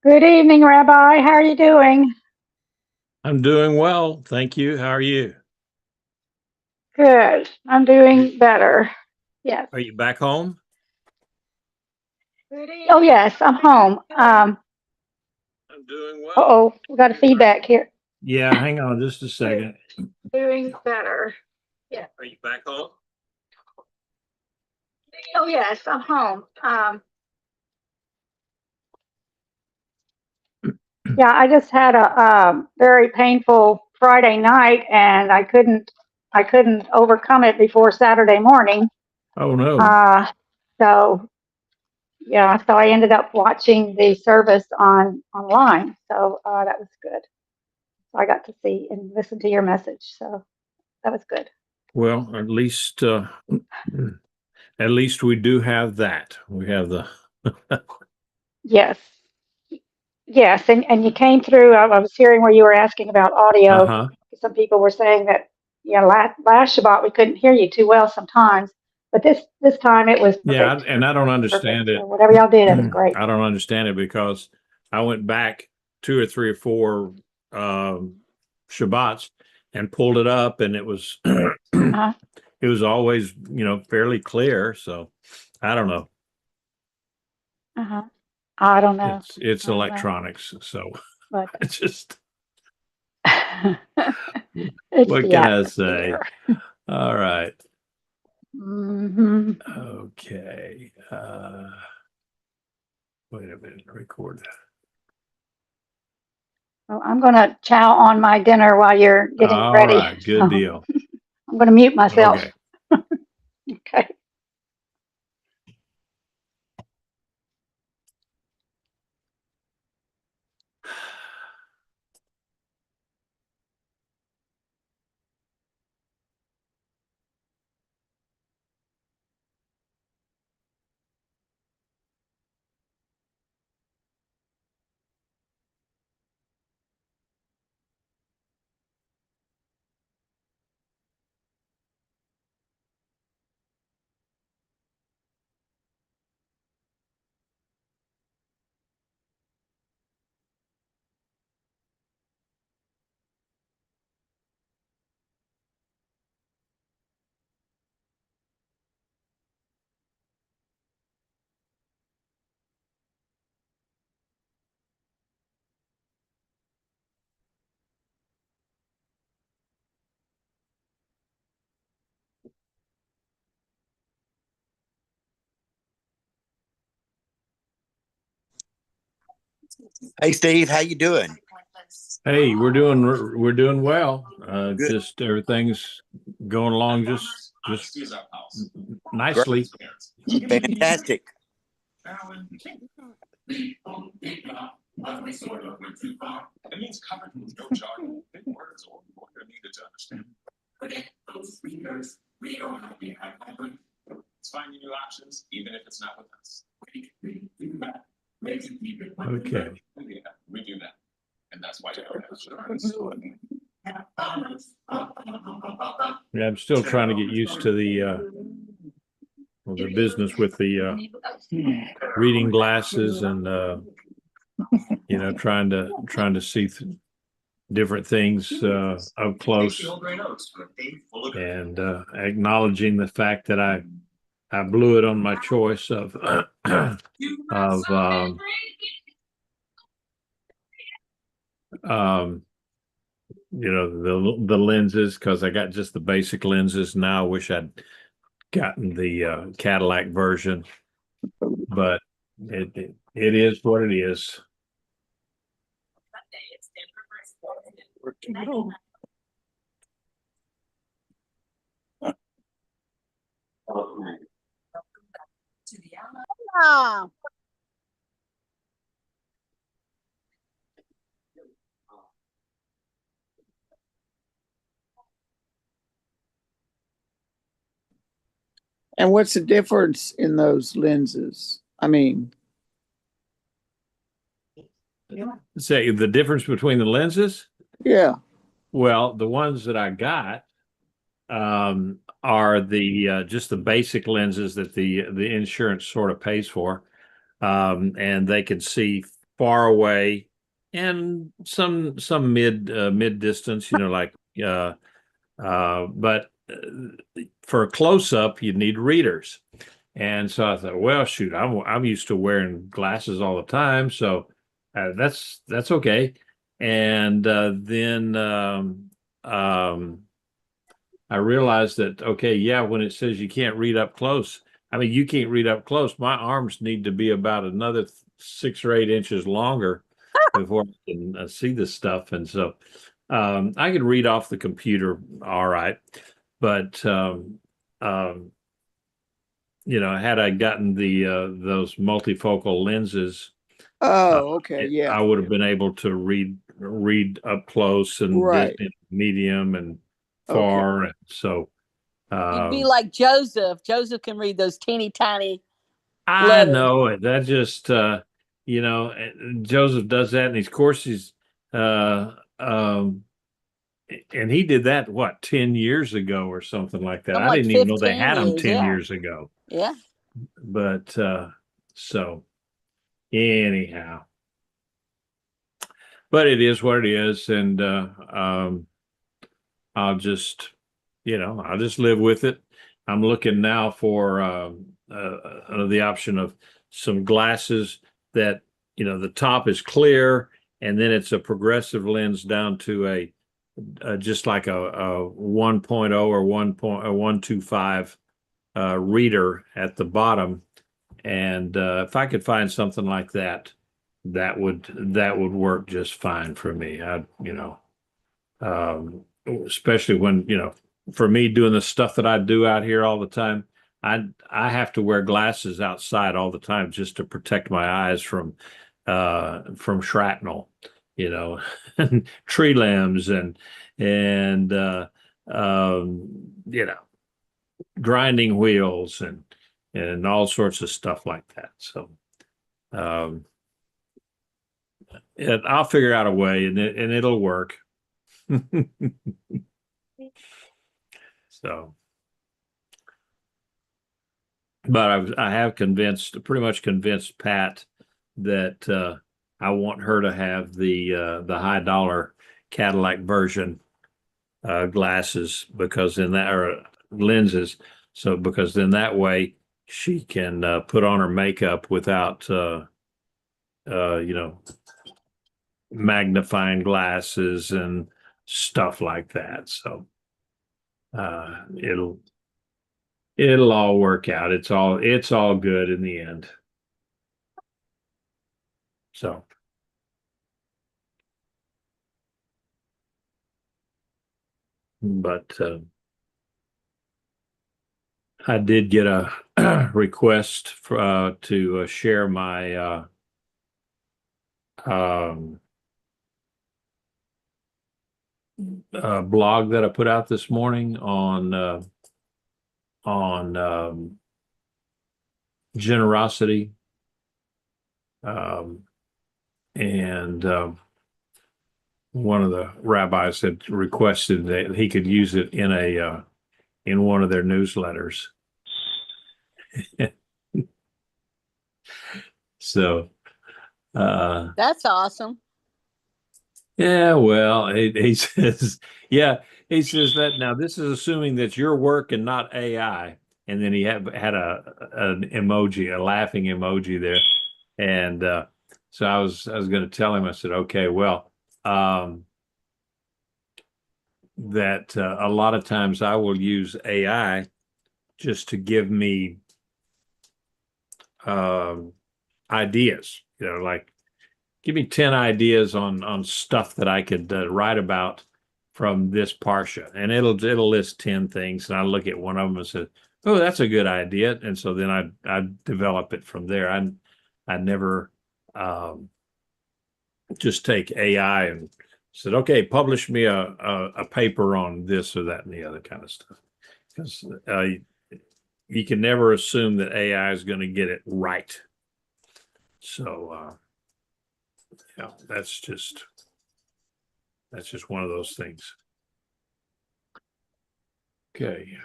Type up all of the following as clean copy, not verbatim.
Good evening, Rabbi. How are you doing? I'm doing well, thank you. How are you? Good. I'm You- doing better. Yes. Are you back home? Oh, yes, I'm home. I'm doing well. Uh-oh, we got a feedback here. Yeah, hang on just a second. Doing better. Yeah. Are you back home? Oh, yes, I'm home. Yeah, I just had a very painful Friday night, and I couldn't overcome it before Saturday morning. Oh no. Uh, so yeah, so I ended up watching the service online. So that was good. So I got to see and listen to your message. So that was good. Well, at least we do have that. We have the Yes. Yes. And you came through. I was hearing where you were asking about audio. uh-huh. Some people were saying that, yeah, last Shabbat we couldn't hear you too well sometimes, but this time it was Yeah, perfect. and I don't Perfect. understand So it. whatever y'all did, it was great. I don't understand it because I went back two or three or four Shabbats and pulled it up and it was Uh-huh. it was always, fairly clear. So I don't know. Uh-huh. I don't know. It's I don't know. electronics. So But I just it's what the can I say? atmosphere. All right. Hmm. Okay. Wait a minute, record. Well, I'm going to chow on my dinner while you're getting All ready. right, So good deal. I'm going to mute myself. Okay. Okay. Hey Steve, how you doing? Hey, we're doing well. Good. Just everything's going along just Great. nicely. Fantastic. Okay. Yeah, I'm still trying to get used to the business with the reading glasses and trying to see different things up close and acknowledging the fact that I blew it on my choice of of um, the lenses because I got just the basic lenses. Now I wish I'd gotten the Cadillac version, but it is what it is. Ah, and what's the difference in those lenses? I mean, Say the difference between the lenses. yeah. Well, the ones that I got are the just the basic lenses that the insurance sort of pays for, and they can see far away, and some mid distance, like but for a close up, you need readers. And so I thought, well, shoot, I'm used to wearing glasses all the time, so that's okay. And then I realized that, okay, yeah, when it says you can't read up close, I mean, you can't read up close. My arms need to be about another 6 or 8 inches longer before I can see this stuff. And so I could read off the computer all right, but had I gotten the those multifocal lenses, Oh, okay, I yeah, would have been able to read up close and right. medium and Okay. far. And so You'd be um, like Joseph. Joseph can read those teeny tiny I letters. know it. That just Joseph does that, and of course he's uh, um, and he did that what 10 years ago or something like that. Something I like didn't even know they 15 had them years. 10 Yeah. years ago. Yeah. But so anyhow, but it is what it is, and I'll just I'll just live with it. I'm looking now for the option of some glasses that the top is clear, and then it's a progressive lens down to just like a 1.0 or 1.125 reader at the bottom. And if I could find something like that, that would work just fine for me. Especially when for me doing the stuff that I do out here all the time, I have to wear glasses outside all the time just to protect my eyes from shrapnel, tree limbs and grinding wheels and all sorts of stuff like that. So um, I'll figure out a way, and it'll work. So, but I have pretty much convinced Pat that I want her to have the high dollar Cadillac version glasses, because in that, or lenses, so because then that way she can put on her makeup without magnifying glasses and stuff like that. So it'll all work out. It's all good in the end. So but I did get a request to share my um, blog that I put out this morning on generosity, and one of the rabbis had requested that he could use it in one of their newsletters. So That's awesome. yeah, well, he says, yeah, he says that now this is assuming that your work and not AI. And then he had an emoji, a laughing emoji there. And so I was going to tell him, I said, okay, well, that a lot of times I will use AI just to give me ideas, like give me 10 ideas on stuff that I could write about from this Parsha, and it'll list 10 things, and I look at one of them and say, oh, that's a good idea, and so then I develop it from there. I never just take AI and said, okay, publish me a paper on this or that and the other kind of stuff, because you can never assume that AI is going to get it right. So yeah, that's just one of those things. Okay.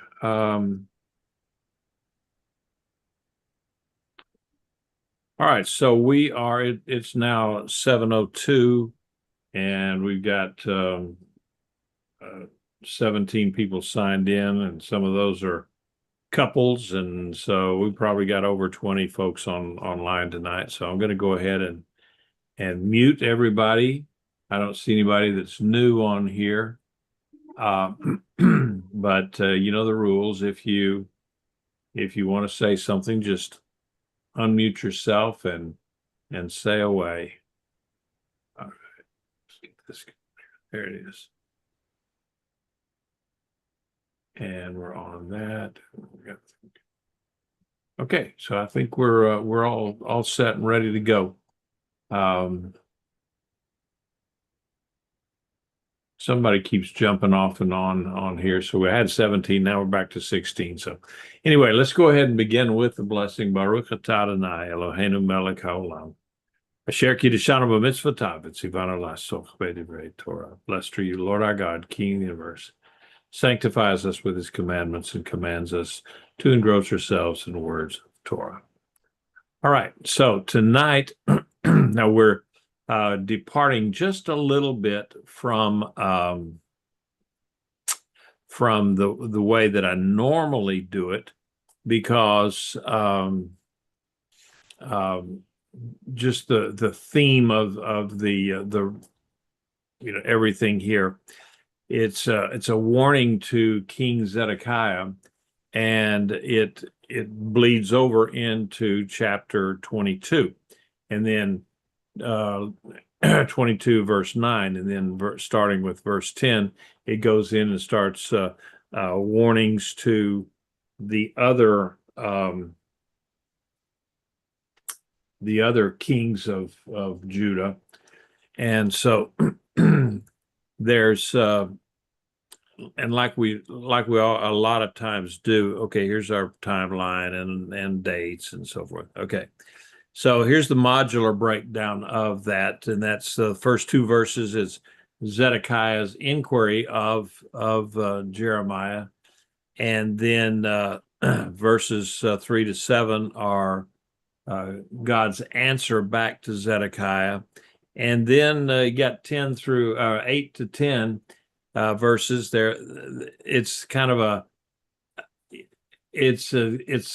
All right, so it's now 7:02 and we've got 17 people signed in, and some of those are couples, and so we probably got over 20 folks online tonight. So I'm going to go ahead and mute everybody. I don't see anybody that's new on here. But you know the rules. If you want to say something, just unmute yourself and say away. All right, let's get this. There it is. And we're on that. Okay, so I think we're all set and ready to go. Somebody keeps jumping off and on here. So we had 17, now we're back to 16. So anyway, let's go ahead and begin with the blessing. Baruch atah Adonai Eloheinu melech haolam. Asher kiddushanu b'mitzvotav v'tzivanu la'asoch b'divrei Torah. Blessed are you, Lord our God, King of the universe. Sanctifies us with his commandments and commands us to engross ourselves in the words of Torah. All right, so tonight, now we're departing just a little bit from the way that I normally do it, because just the theme of the everything here. It's a warning to King Zedekiah, and it bleeds over into chapter 22, and then 22 verse 9, and then starting with verse 10, it goes in and starts warnings to the other kings of Judah. And so there's and like we all a lot of times do, okay, here's our timeline and dates and so forth. Okay, so here's the modular breakdown of that, and that's the first two verses is Zedekiah's inquiry of Jeremiah, and then verses 3 to 7 are God's answer back to Zedekiah. And then you got 10 through 8 to 10 verses there. It's kind of it's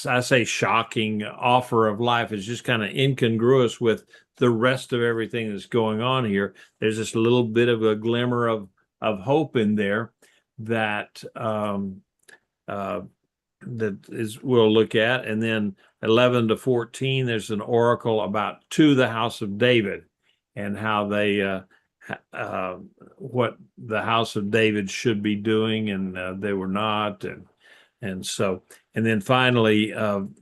I say shocking offer of life. It's just kind of incongruous with the rest of everything that's going on here. There's this little bit of a glimmer of hope in there that that is we'll look at. And then 11 to 14, there's an oracle about to the house of David, and how they what the house of David should be doing, and they were not, and so, and then finally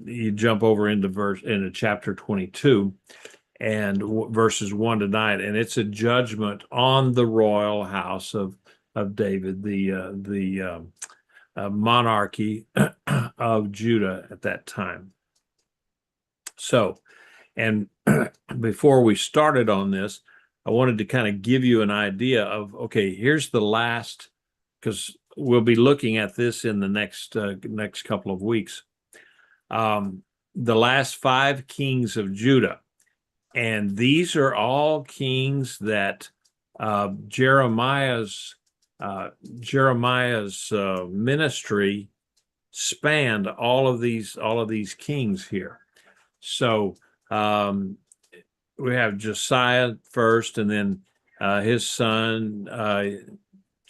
you jump over into chapter 22 and verses 1 to 9, and it's a judgment on the royal house of David, the monarchy of Judah at that time. So, and before we started on this, I wanted to kind of give you an idea of, okay, here's the last, because we'll be looking at this in the next couple of weeks. The last 5 kings of Judah, and these are all kings that Jeremiah's ministry spanned all of these kings here. So we have Josiah first, and then his son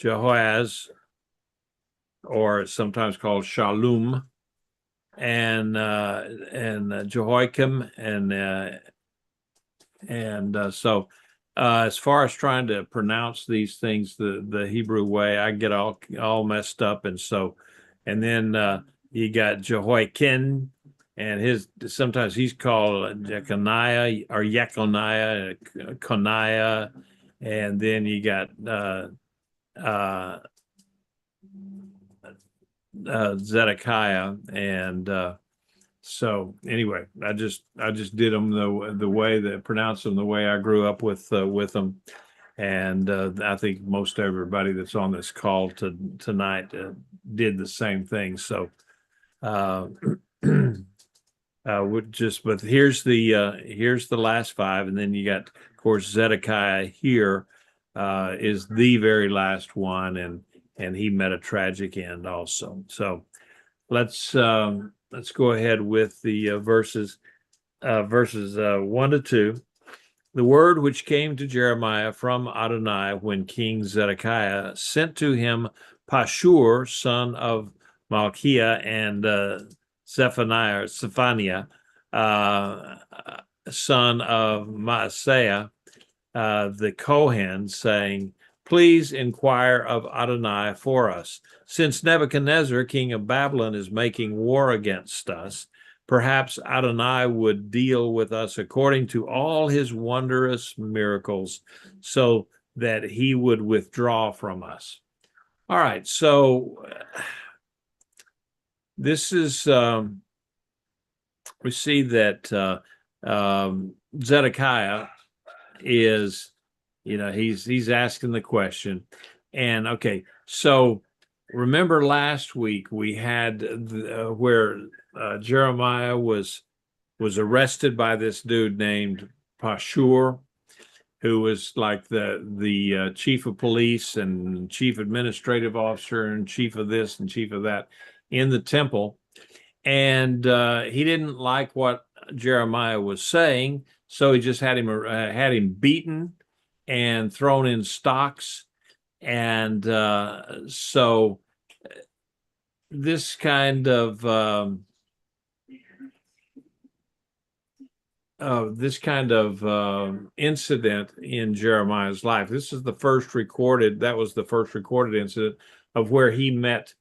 Jehoaz, or sometimes called Shalom, and Jehoiakim, and so as far as trying to pronounce these things the Hebrew way, I get all messed up, and so, and then you got Jehoiakim, and sometimes he's called Jeconiah or Yeconiah, Coniah, and then you got Zedekiah, and so anyway, I just did them the way that pronounce them the way I grew up with them, and I think most everybody that's on this call tonight did the same thing. So but here's the last five, and then you got, of course, Zedekiah here is the very last one, and he met a tragic end also. So let's go ahead with the verses 1 to 2. The word which came to Jeremiah from Adonai when King Zedekiah sent to him Pashur, son of Malchiah, and Zephaniah, son of Maaseiah, the Kohen, saying, "Please inquire of Adonai for us. Since Nebuchadnezzar, king of Babylon, is making war against us, perhaps Adonai would deal with us according to all his wondrous miracles, so that he would withdraw from us." All right, so this is, we see that Zedekiah is, he's asking the question. And okay, so remember last week we had where Jeremiah was arrested by this dude named Pashur, who was like the chief of police and chief administrative officer and chief of this and chief of that in the temple. And he didn't like what Jeremiah was saying, so he just had him beaten and thrown in stocks. And so this kind of incident in Jeremiah's life. This is the first recorded incident of where he met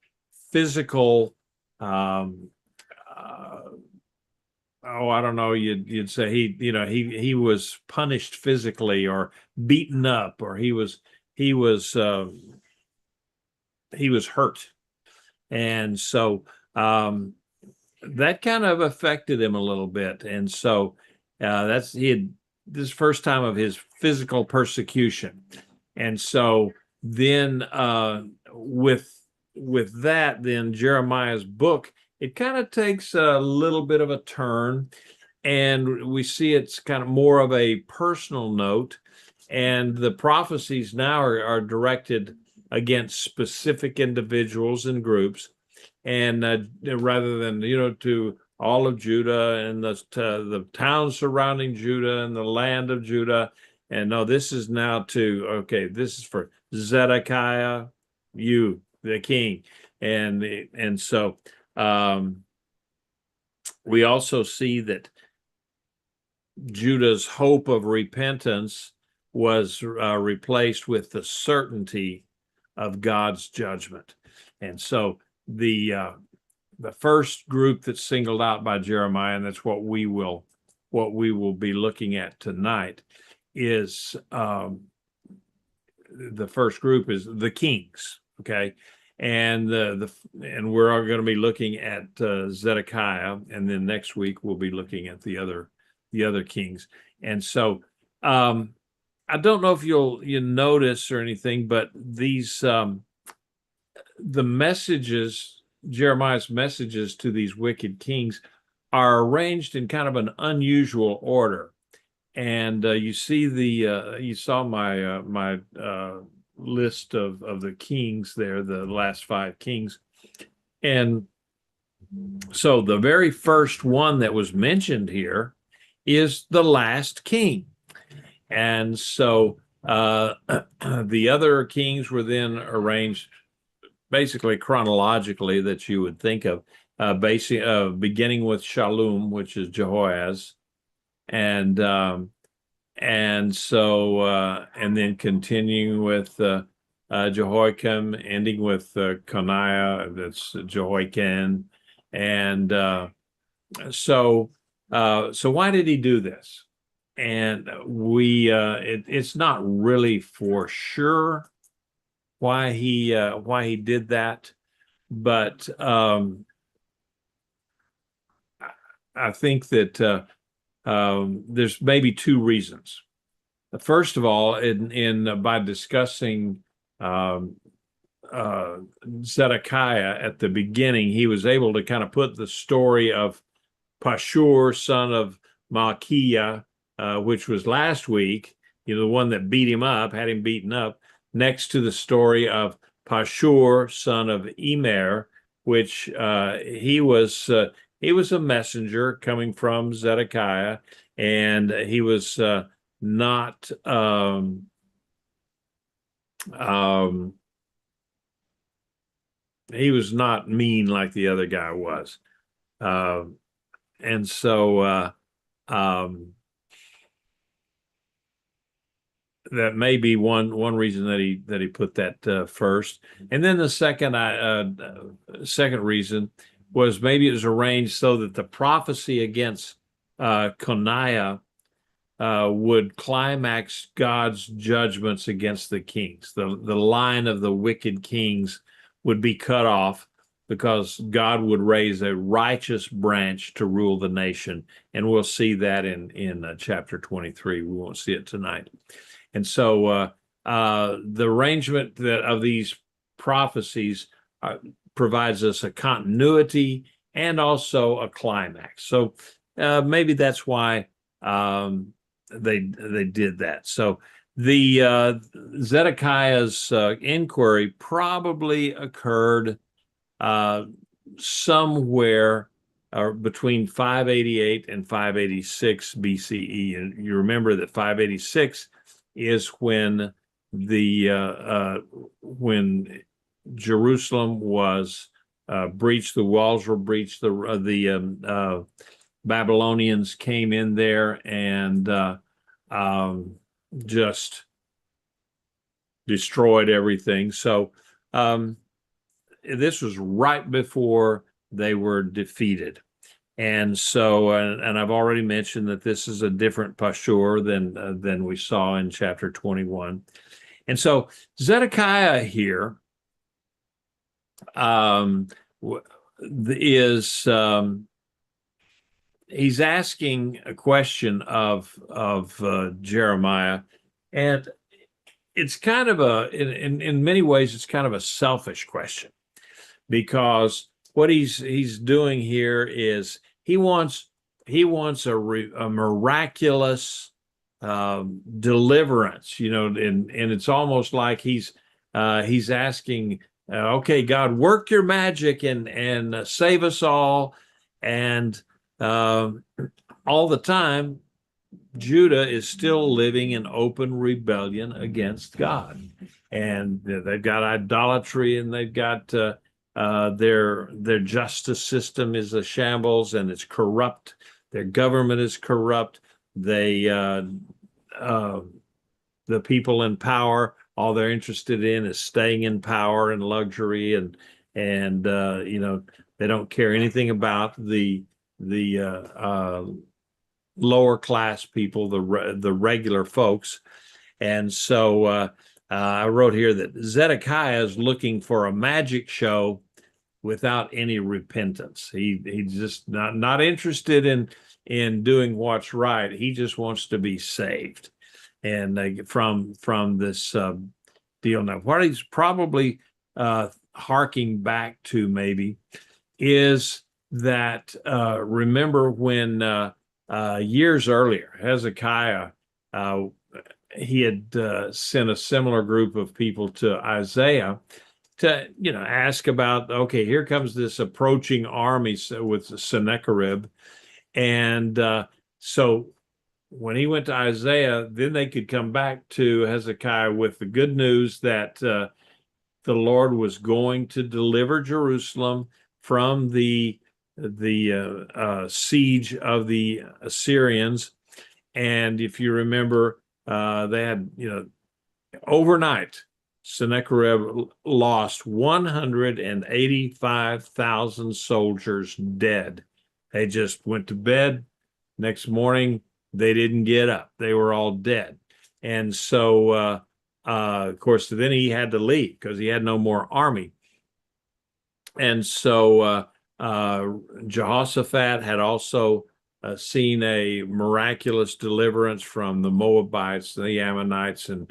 physical, I don't know, you'd say he was punished physically or beaten up, or he was hurt. And so that kind of affected him a little bit. And so this first time of his physical persecution. And so then with that, then Jeremiah's book, it kind of takes a little bit of a turn, and we see it's kind of more of a personal note, and the prophecies now are directed against specific individuals and groups, and rather than to all of Judah and the towns surrounding Judah and the land of Judah. And no, this is now this is for Zedekiah, you, the king. And so we also see that Judah's hope of repentance was replaced with the certainty of God's judgment. And so the first group that's singled out by Jeremiah, and that's what we will be looking at tonight, is the first group is the kings. Okay. And and we're going to be looking at Zedekiah, and then next week we'll be looking at the other kings. And so I don't know if you'll notice or anything, but these the messages, Jeremiah's messages to these wicked kings, are arranged in kind of an unusual order. And you see you saw my list of the kings there, the last 5 kings. And so the very first one that was mentioned here is the last king. And so the other kings were then arranged basically chronologically that you would think of, beginning with Shallum, which is Jehoaz, and so and then continuing with Jehoiakim, ending with Coniah, that's Jehoiakim. And so why did he do this? And it's not really for sure why he did that, but I think that there's maybe 2 reasons. First of all, by discussing Zedekiah at the beginning, he was able to kind of put the story of Pashur, son of Malchiah, which was last week, the one that beat him up, had him beaten up, next to the story of Pashur, son of Emer, which he was a messenger coming from Zedekiah, and he was not he was not mean like the other guy was. And so that may be one reason that he put that first. And then the second reason was maybe it was arranged so that the prophecy against Coniah would climax God's judgments against the kings. The line of the wicked kings would be cut off because God would raise a righteous branch to rule the nation. And we'll see that in chapter 23. We won't see it tonight. And so the arrangement of these prophecies provides us a continuity and also a climax. So maybe that's why they did that. So the Zedekiah's inquiry probably occurred somewhere between 588 and 586 BCE. And you remember that 586 is when when Jerusalem was breached, the walls were breached, the Babylonians came in there and just destroyed everything. So this was right before they were defeated. And so, and I've already mentioned that this is a different Pashur than we saw in chapter 21. And so Zedekiah here is he's asking a question of Jeremiah, and it's kind of in many ways it's kind of a selfish question, because what he's doing here is he wants a miraculous deliverance, and it's almost like he's asking, okay, God, work your magic and save us all. And all the time, Judah is still living in open rebellion against God, and they've got idolatry, and they've got their justice system is a shambles, and it's corrupt. Their government is corrupt. They the people in power, all they're interested in is staying in power and luxury, and they don't care anything about the lower class people, the regular folks. And so I wrote here that Zedekiah is looking for a magic show without any repentance. He's just not interested in doing what's right. He just wants to be saved, and from this deal. Now, what he's probably harking back to maybe is that remember when years earlier, Hezekiah, he had sent a similar group of people to Isaiah to, ask about, okay, here comes this approaching army with Sennacherib. And so when he went to Isaiah, then they could come back to Hezekiah with the good news that the Lord was going to deliver Jerusalem from the siege of the Assyrians. And if you remember, they had, overnight, Sennacherib lost 185,000 soldiers dead. They just went to bed. Next morning, they didn't get up. They were all dead. And so, of course, then he had to leave because he had no more army. And so Jehoshaphat had also seen a miraculous deliverance from the Moabites, the Ammonites, and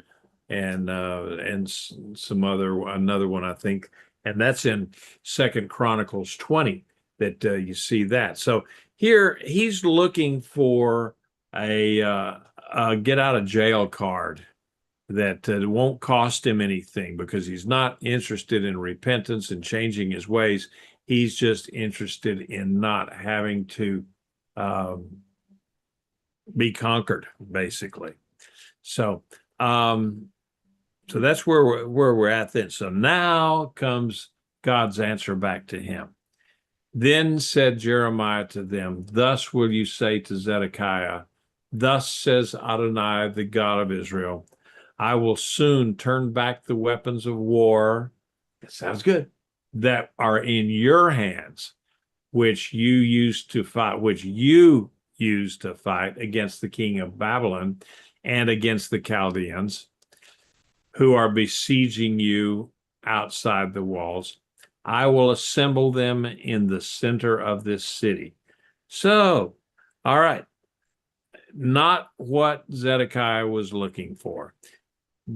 another one, I think, and that's in 2 Chronicles 20 that you see that. So here he's looking for a get out of jail card that won't cost him anything, because he's not interested in repentance and changing his ways. He's just interested in not having to be conquered, basically. So, so that's where we're at then. So now comes God's answer back to him. Then said Jeremiah to them, thus will you say to Zedekiah, thus says Adonai, the God of Israel, I will soon turn back the weapons of war, that sounds good, that are in your hands, which you used to fight against the king of Babylon and against the Chaldeans who are besieging you outside the walls. I will assemble them in the center of this city. So, all right, not what Zedekiah was looking for.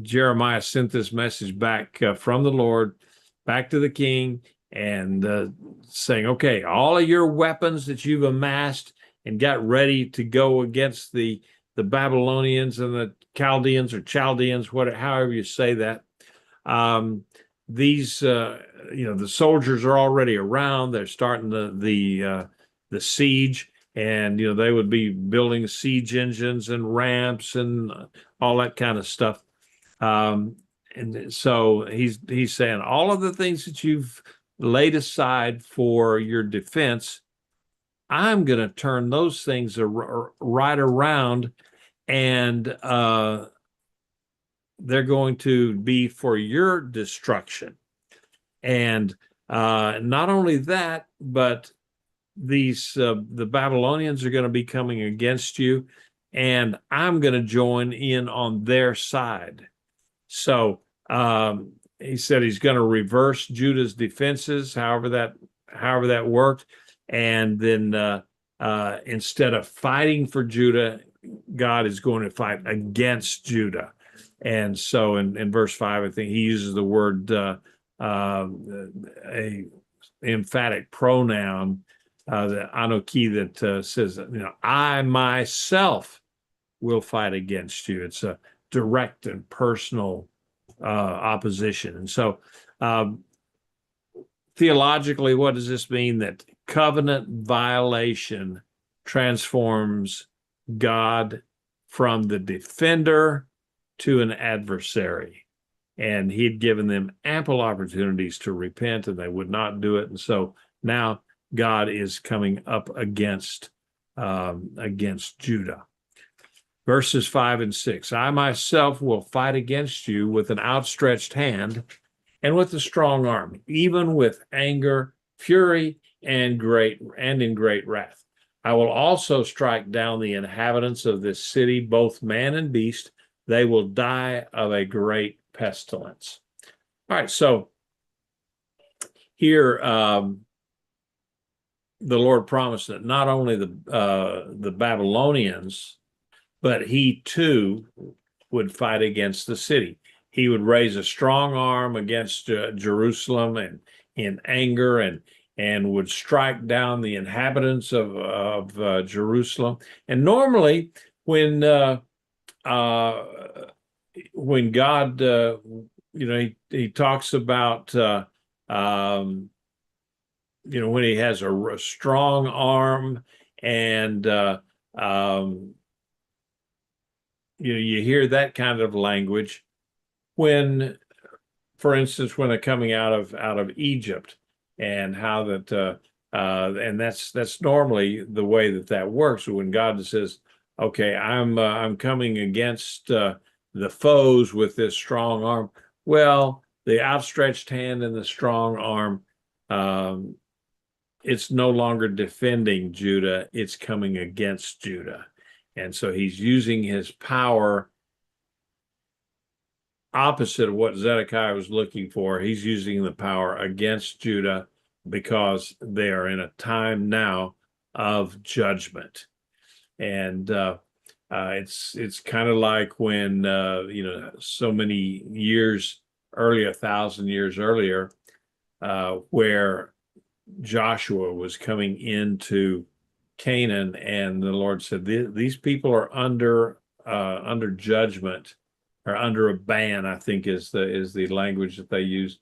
Jeremiah sent this message back from the Lord, back to the king, and saying, okay, all of your weapons that you've amassed and got ready to go against the Babylonians and the Chaldeans, or Chaldeans, whatever, however you say that. These, the soldiers are already around. They're starting the siege, and they would be building siege engines and ramps and all that kind of stuff. And so he's saying all of the things that you've laid aside for your defense, I'm going to turn those things right around, and they're going to be for your destruction. And not only that, but the Babylonians are going to be coming against you, and I'm going to join in on their side. So he said he's going to reverse Judah's defenses, however that worked, and then instead of fighting for Judah, God is going to fight against Judah. And so in verse 5, I think he uses the word a emphatic pronoun, the anoki, that says, I myself will fight against you. It's a direct and personal opposition. And so theologically, what does this mean? That covenant violation transforms God from the defender to an adversary. And he'd given them ample opportunities to repent, and they would not do it. And so now God is coming up against Judah. Verses 5 and 6, I myself will fight against you with an outstretched hand and with a strong arm, even with anger, fury, and in great wrath. I will also strike down the inhabitants of this city, both man and beast. They will die of a great pestilence. All right, so here the Lord promised that not only the Babylonians, but he too would fight against the city. He would raise a strong arm against Jerusalem and in anger, and would strike down the inhabitants of Jerusalem. And normally, when God, he talks about, when he has a strong arm, and you hear that kind of language when, for instance, when they're coming out of Egypt, and how that and that's normally the way that works. When God says, okay, I'm coming against the foes with this strong arm. Well, the outstretched hand and the strong arm, it's no longer defending Judah, it's coming against Judah. And so he's using his power opposite of what Zedekiah was looking for. He's using the power against Judah, because they are in a time now of judgment. And it's kind of like when so many years earlier, 1,000 years earlier, where Joshua was coming into Canaan, and the Lord said, these people are under judgment, or under a ban, I think is the language that they used,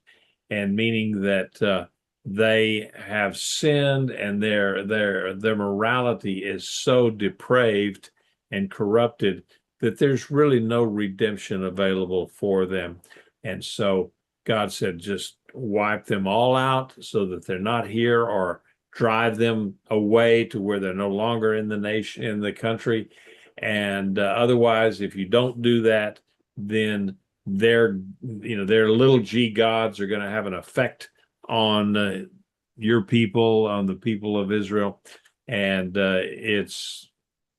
and meaning that they have sinned, and their morality is so depraved and corrupted that there's really no redemption available for them. And so God said, just wipe them all out so that they're not here, or drive them away to where they're no longer in the nation, in the country. And otherwise, if you don't do that, then their little g gods are going to have an effect on your people, on the people of Israel, and they're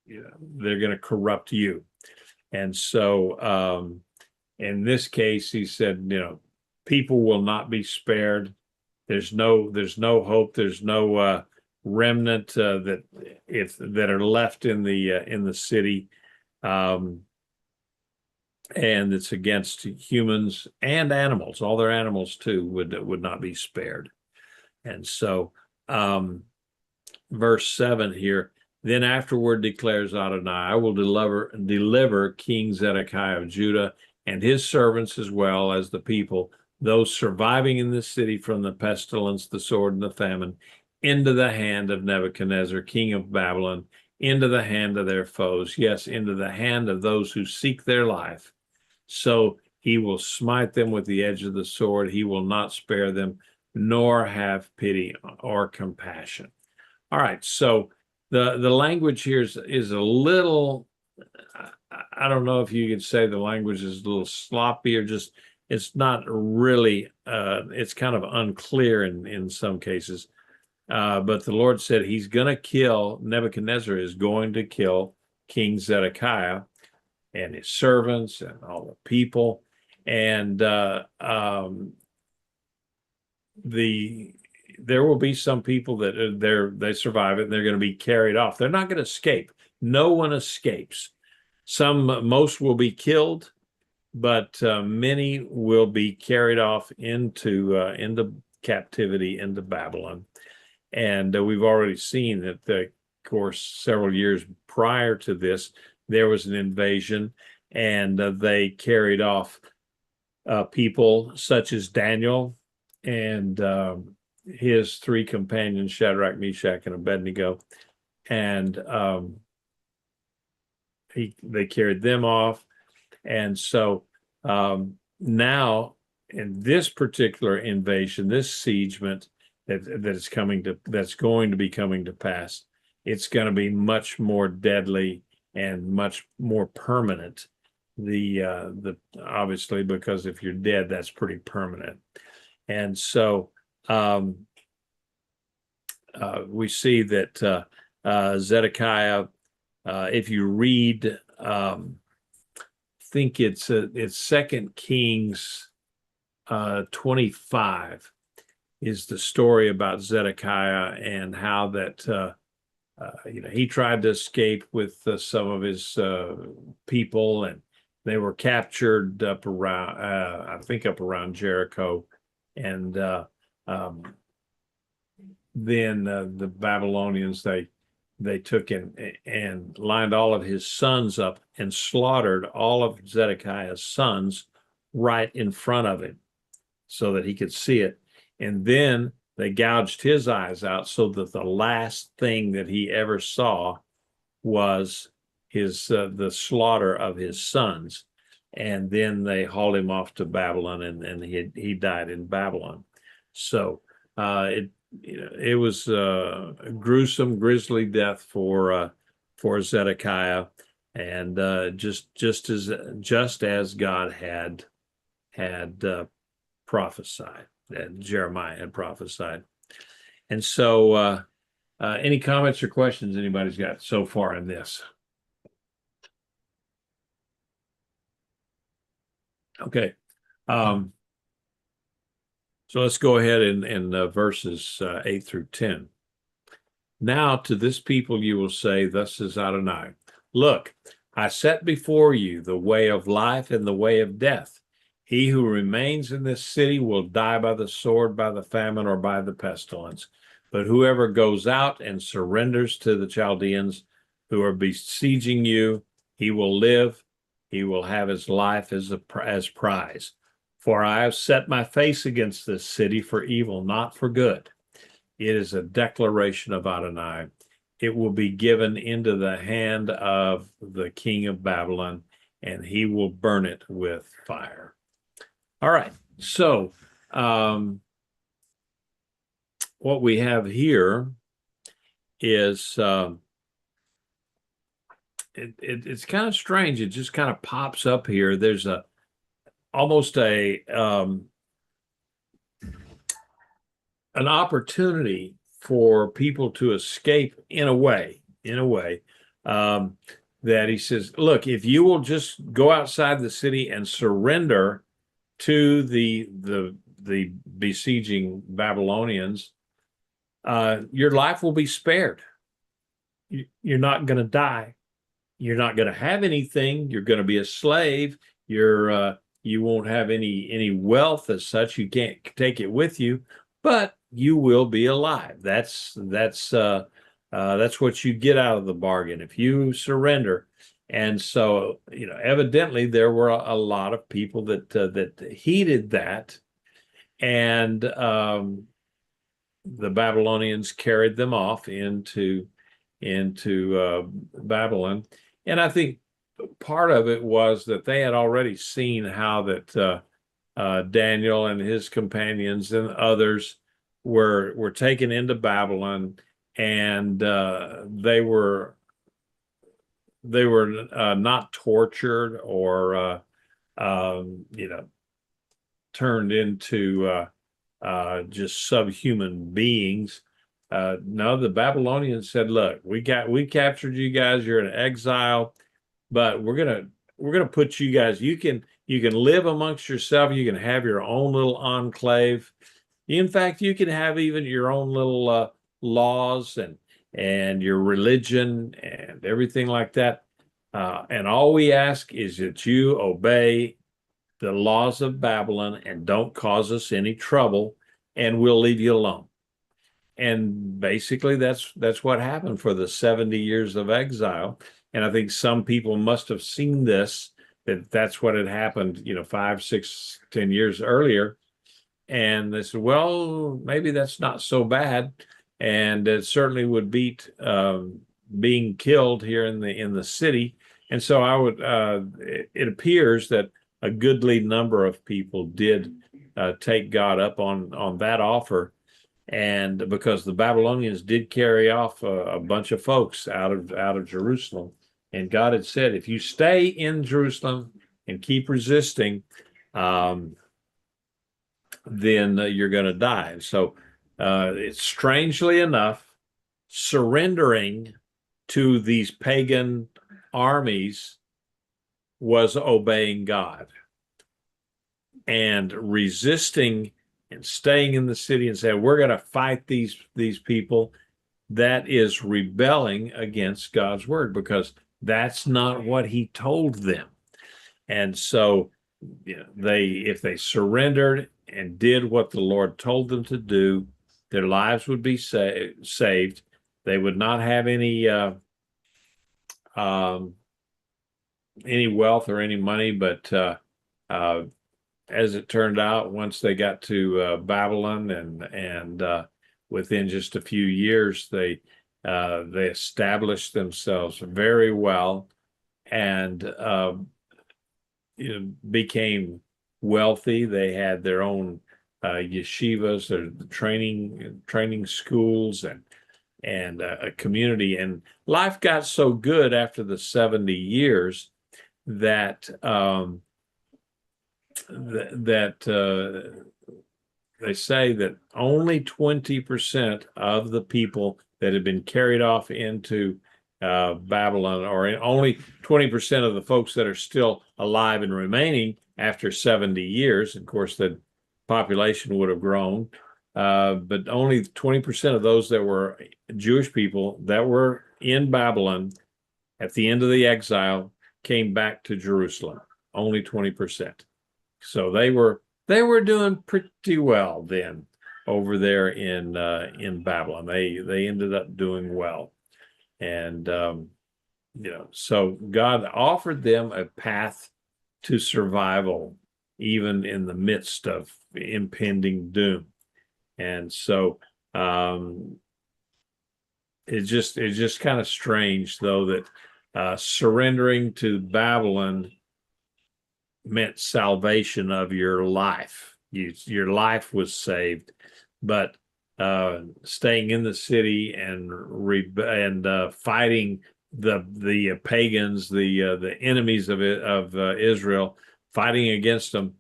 going to corrupt you. And so in this case, he said, people will not be spared. There's no hope. There's no remnant that are left in the city, and it's against humans and animals. All their animals too would not be spared. And so, verse 7 here. Then afterward declares Adonai, I will deliver King Zedekiah of Judah and his servants, as well as the people, those surviving in this city, from the pestilence, the sword, and the famine, into the hand of Nebuchadnezzar, king of Babylon, into the hand of their foes, yes, into the hand of those who seek their life. So he will smite them with the edge of the sword. He will not spare them, nor have pity or compassion. All right, so the language here is a little, I don't know if you could say the language is a little sloppy, or just, it's not really, it's kind of unclear in some cases. But the Lord said he's going to kill, Nebuchadnezzar is going to kill King Zedekiah and his servants and all the people. And there will be some people that they survive it, and they're going to be carried off. They're not going to escape. No one escapes. Most will be killed, but many will be carried off into captivity, into Babylon. And we've already seen that, of course, several years prior to this, there was an invasion, and they carried off people such as Daniel and his three companions, Shadrach, Meshach, and Abednego. And they carried them off. And so now, in this particular invasion, this siegement that's going to be coming to pass, it's going to be much more deadly and much more permanent. Obviously, because if you're dead, that's pretty permanent. And so we see that Zedekiah, if you read, think it's 2 Kings 25 is the story about Zedekiah, and how that he tried to escape with some of his people, and they were captured up around Jericho, and then the Babylonians, they took and lined all of his sons up and slaughtered all of Zedekiah's sons right in front of him so that he could see it. And then they gouged his eyes out, so that the last thing that he ever saw was the slaughter of his sons. And then they hauled him off to Babylon, and he died in Babylon. So it was a gruesome, grisly death for Zedekiah, and just as God had prophesied, and Jeremiah had prophesied. And so any comments or questions anybody's got so far in this? Okay. So let's go ahead in verses 8 through 10. Now to this people you will say, thus says Adonai, look, I set before you the way of life and the way of death. He who remains in this city will die by the sword, by the famine, or by the pestilence. But whoever goes out and surrenders to the Chaldeans who are besieging you, he will live. He will have his life as prize. For I have set my face against this city for evil, not for good. It is a declaration of Adonai. It will be given into the hand of the king of Babylon, and he will burn it with fire. All right. So, what we have here is it's kind of strange. It just kind of pops up here. There's almost an opportunity for people to escape in a way, that he says, look, if you will just go outside the city and surrender to the besieging Babylonians, your life will be spared. You're not going to die. You're not going to have anything. You're going to be a slave. You won't have any wealth as such. You can't take it with you, but you will be alive. That's what you get out of the bargain if you surrender. And so, evidently there were a lot of people that heeded that, and the Babylonians carried them off into Babylon. And I think part of it was that they had already seen how that Daniel and his companions and others were taken into Babylon, and they were not tortured or turned into just subhuman beings. No, the Babylonians said, look, we captured you guys, you're in exile, but we're gonna put you guys, you can live amongst yourself, you can have your own little enclave. In fact, you can have even your own little laws and your religion and everything like that. And all we ask is that you obey the laws of Babylon and don't cause us any trouble, and we'll leave you alone. And basically that's what happened for the 70 years of exile. And I think some people must have seen this, that's what had happened, 5, 6, 10 years earlier. And they said, well, maybe that's not so bad. And it certainly would beat being killed here in the city. And so it appears that a goodly number of people did take God up on that offer. And because the Babylonians did carry off a bunch of folks out of Jerusalem, and God had said, if you stay in Jerusalem and keep resisting, then you're going to die. And so it's strangely enough, surrendering to these pagan armies was obeying God, and resisting and staying in the city and saying, we're going to fight these people, that is rebelling against God's word, because that's not what he told them. And so if they surrendered and did what the Lord told them to do, their lives would be saved. They would not have any wealth or any money, but as it turned out, once they got to Babylon, and within just a few years, they established themselves very well, and became wealthy. They had their own yeshivas, or training schools, and a community. And life got so good after the 70 years that they say that only 20% of the people that had been carried off into Babylon, or only 20% of the folks that are still alive and remaining after 70 years, of course, the population would have grown, but only 20% of those that were Jewish people that were in Babylon at the end of the exile came back to Jerusalem. Only 20%. So they were doing pretty well then. over there in Babylon. They ended up doing well, and so God offered them a path to survival, even in the midst of impending doom. And so it's just kind of strange, though, that surrendering to Babylon meant salvation of your life. Your life was saved, but staying in the city and fighting the pagans, the enemies of Israel, fighting against them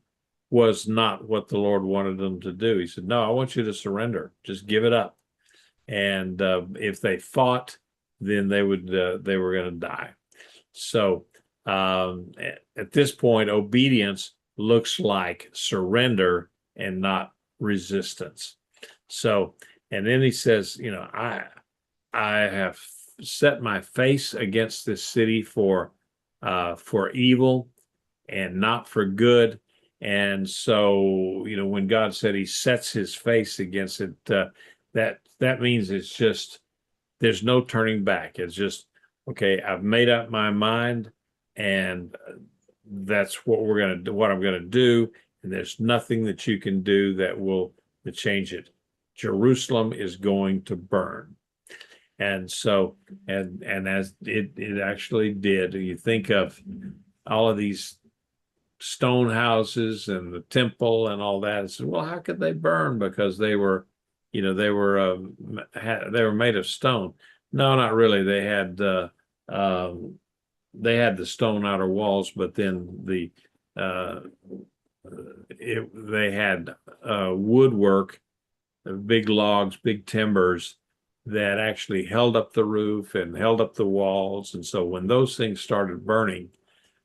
was not what the Lord wanted them to do. He said, "No, I want you to surrender. Just give it up." And if they fought, then they were going to die. So at this point, obedience looks like surrender and not resistance. So, and then he says, I have set my face against this city for evil and not for good. And so, when God said he sets his face against it, that means it's just, there's no turning back. It's just, okay, I've made up my mind, and that's what I'm going to do. And there's nothing that you can do that will change it. Jerusalem is going to burn. And so, and as it actually did, you think of all of these stone houses and the temple and all that. It's, well, how could they burn? Because they were made of stone. No, not really. They had the stone outer walls, but then they had woodwork, big logs, big timbers that actually held up the roof and held up the walls. And so when those things started burning,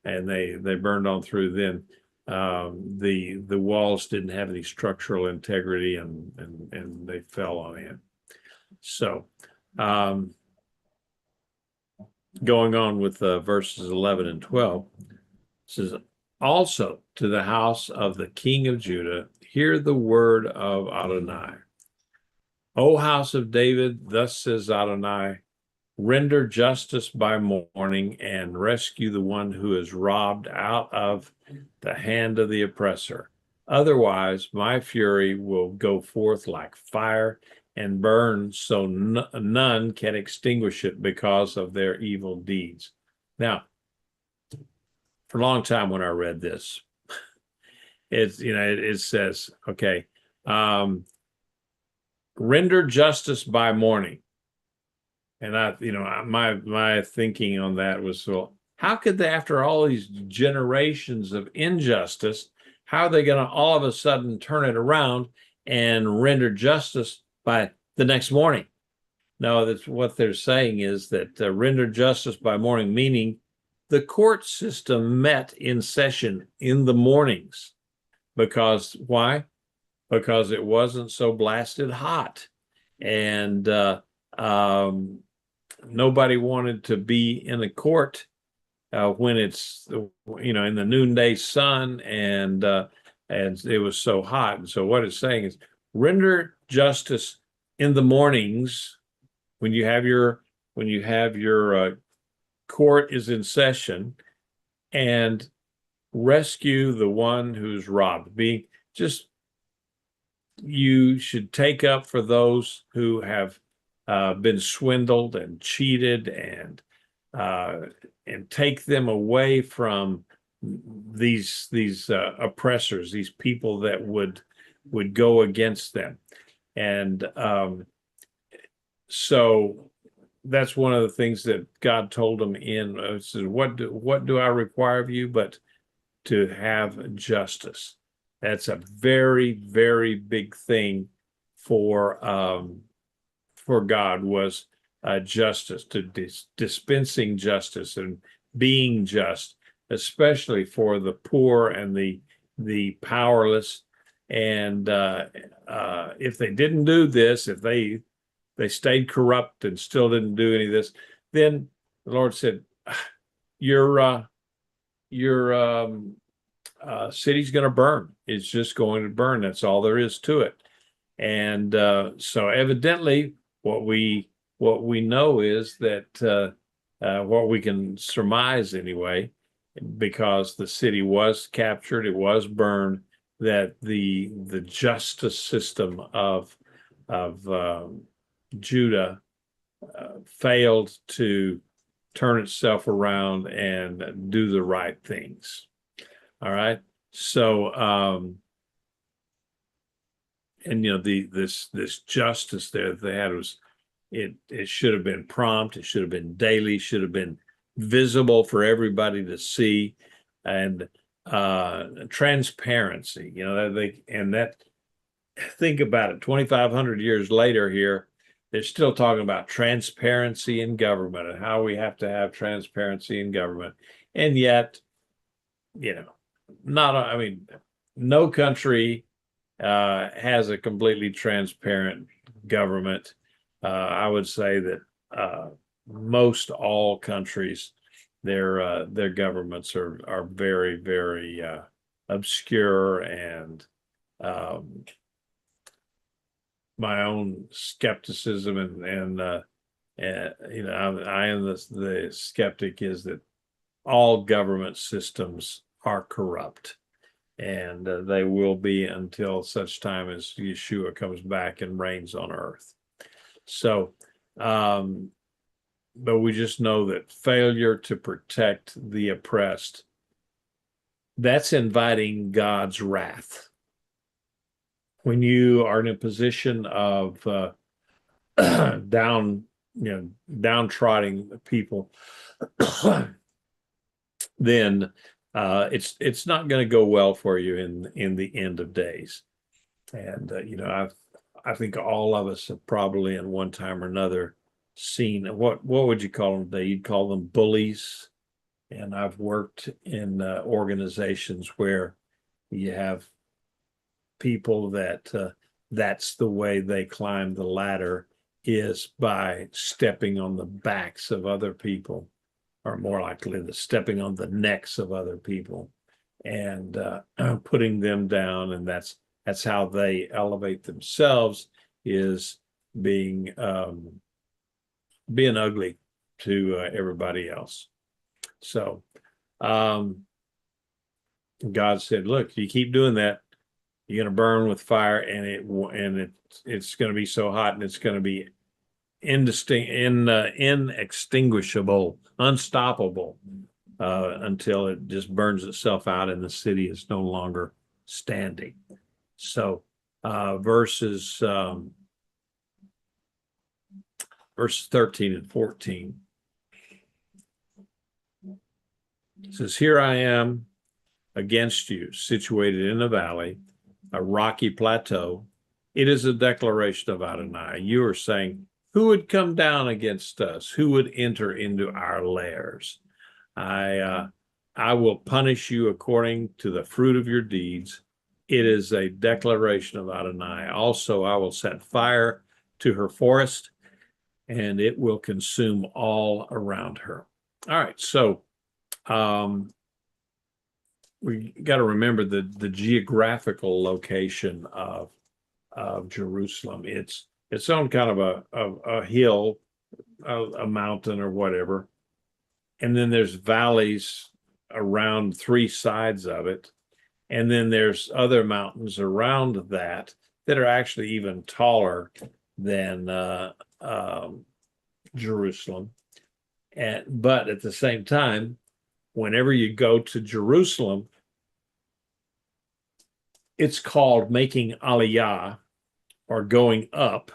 and they burned on through, then the walls didn't have any structural integrity, and they fell on in. So going on with verses 11 and 12, it says, "Also to the house of the king of Judah, hear the word of Adonai. O house of David, thus says Adonai, render justice by morning and rescue the one who is robbed out of the hand of the oppressor. Otherwise, my fury will go forth like fire and burn, so none can extinguish it because of their evil deeds." Now, for a long time when I read this, it says, okay, render justice by morning. And my thinking on that was, well, how could they, after all these generations of injustice, how are they going to all of a sudden turn it around and render justice by the next morning? No, that's what they're saying is that render justice by morning, meaning the court system met in session in the mornings. Because why? Because it wasn't so blasted hot. And nobody wanted to be in a court when it's in the noonday sun and it was so hot. And so what it's saying is render justice in the mornings when you have your court is in session, and rescue the one who's robbed. You should take up for those who have been swindled and cheated, and take them away from these oppressors, these people that would go against them. And so that's one of the things that God told them says, what do I require of you but to have justice? That's a very, very big thing for God, was justice, to dispensing justice and being just, especially for the poor and the powerless. And if they didn't do this, if they stayed corrupt and still didn't do any of this, then the Lord said, your city's going to burn. It's just going to burn. That's all there is to it. And so evidently what we know is that what we can surmise anyway, because the city was captured, it was burned, that the justice system of Judah failed to turn itself around and do the right things. All right. So and this justice there that they had was it should have been prompt, it should have been daily, should have been visible for everybody to see, and transparency, think about it, 2,500 years later here, they're still talking about transparency in government and how we have to have transparency in government. And yet, no country has a completely transparent government. I would say that most all countries, their governments are very, very obscure, and my own skepticism and I am the skeptic is that all government systems are corrupt, and they will be until such time as Yeshua comes back and reigns on earth. So, but we just know that failure to protect the oppressed, that's inviting God's wrath. When you are in a position of downtrodden people, then it's not going to go well for you in the end of days. And I think all of us have probably in one time or another seen what would you call them today? You'd call them bullies. And I've worked in organizations where you have people that that's the way they climb the ladder, is by stepping on the backs of other people, or more likely the stepping on the necks of other people, and putting them down. And that's how they elevate themselves, is being ugly to everybody else. So God said, look, you keep doing that, you're going to burn with fire, and it's going to be so hot, and it's going to be inextinguishable, unstoppable, until it just burns itself out and the city is no longer standing. So verses 13 and 14 says, here I am against you, situated in a valley, a rocky plateau. It is a declaration of Adonai. You are saying, who would come down against us? Who would enter into our lairs? I will punish you according to the fruit of your deeds. It is a declaration of Adonai. Also, I will set fire to her forest, and it will consume all around her. All right, so we got to remember the geographical location of Jerusalem. It's on kind of a hill, a mountain or whatever, and then there's valleys around three sides of it, and then there's other mountains around that are actually even taller than Jerusalem. But at the same time, whenever you go to Jerusalem, it's called making aliyah, or going up.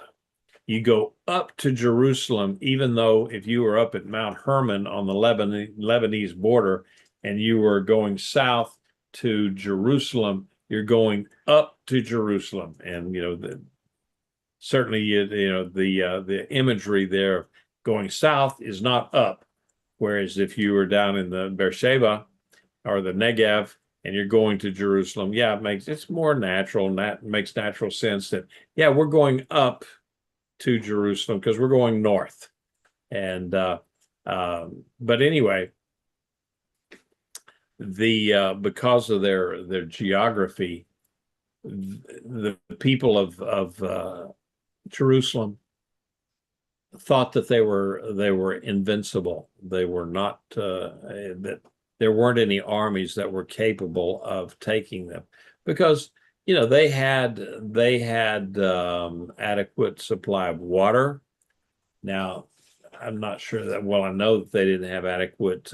You go up to Jerusalem, even though if you were up at Mount Hermon on the Lebanese border and you were going south to Jerusalem, you're going up to Jerusalem. And certainly the imagery there going south is not up. Whereas if you were down in the Beersheba or the Negev and you're going to Jerusalem, it's more natural, and that makes natural sense that, we're going up to Jerusalem because we're going north. And but anyway, because of their geography, the people of Jerusalem thought that they were invincible. They were not that there weren't any armies that were capable of taking them, because they had adequate supply of water. Now, I'm not sure that, well, I know that they didn't have adequate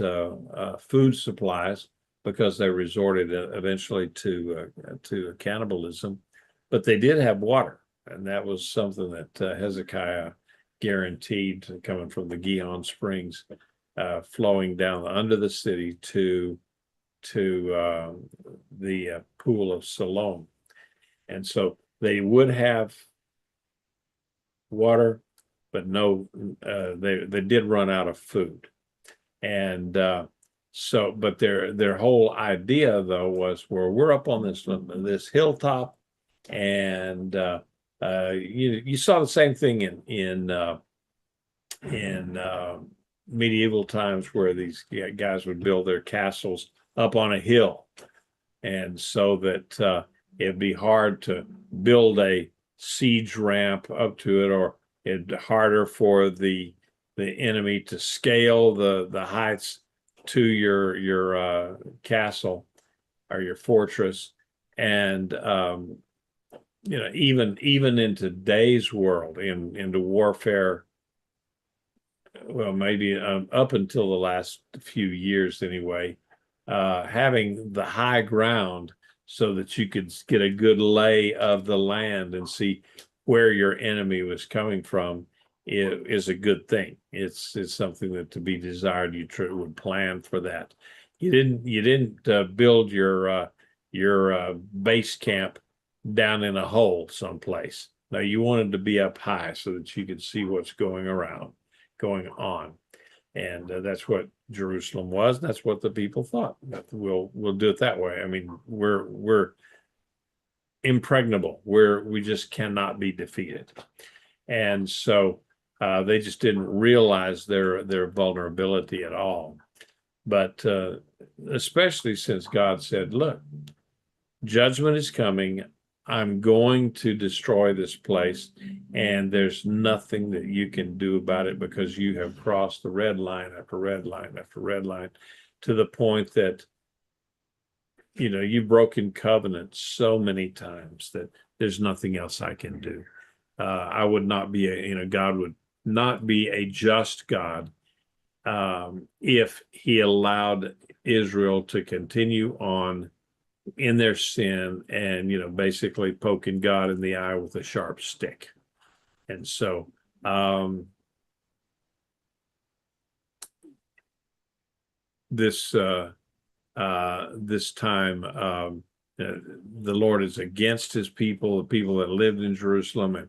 food supplies, because they resorted eventually to cannibalism, but they did have water, and that was something that Hezekiah guaranteed, coming from the Gihon Springs, flowing down under the city to the pool of Siloam. And so they would have water, but no, they did run out of food. And but their whole idea, though, was, where we're up on this hilltop, and you saw the same thing in medieval times, where these guys would build their castles up on a hill, and so that it'd be hard to build a siege ramp up to it, or it'd harder for the enemy to scale the heights to your castle or your fortress. And even in today's world, into warfare, well, maybe up until the last few years anyway, having the high ground so that you could get a good lay of the land and see where your enemy was coming from is a good thing. It's something that to be desired. You would plan for that. You didn't build your base camp down in a hole someplace. Now, you wanted to be up high so that you could see what's going on. And that's what Jerusalem was. That's what the people thought. We'll do it that way. I mean, we're impregnable. We just cannot be defeated. And so they just didn't realize their vulnerability at all. But especially since God said, look, judgment is coming. I'm going to destroy this place, and there's nothing that you can do about it, because you have crossed the red line after red line after red line, to the point that you've broken covenant so many times that there's nothing else I can do. I would not be God would not be a just God if he allowed Israel to continue on in their sin, and basically poking God in the eye with a sharp stick. And so this time the Lord is against his people, the people that lived in Jerusalem,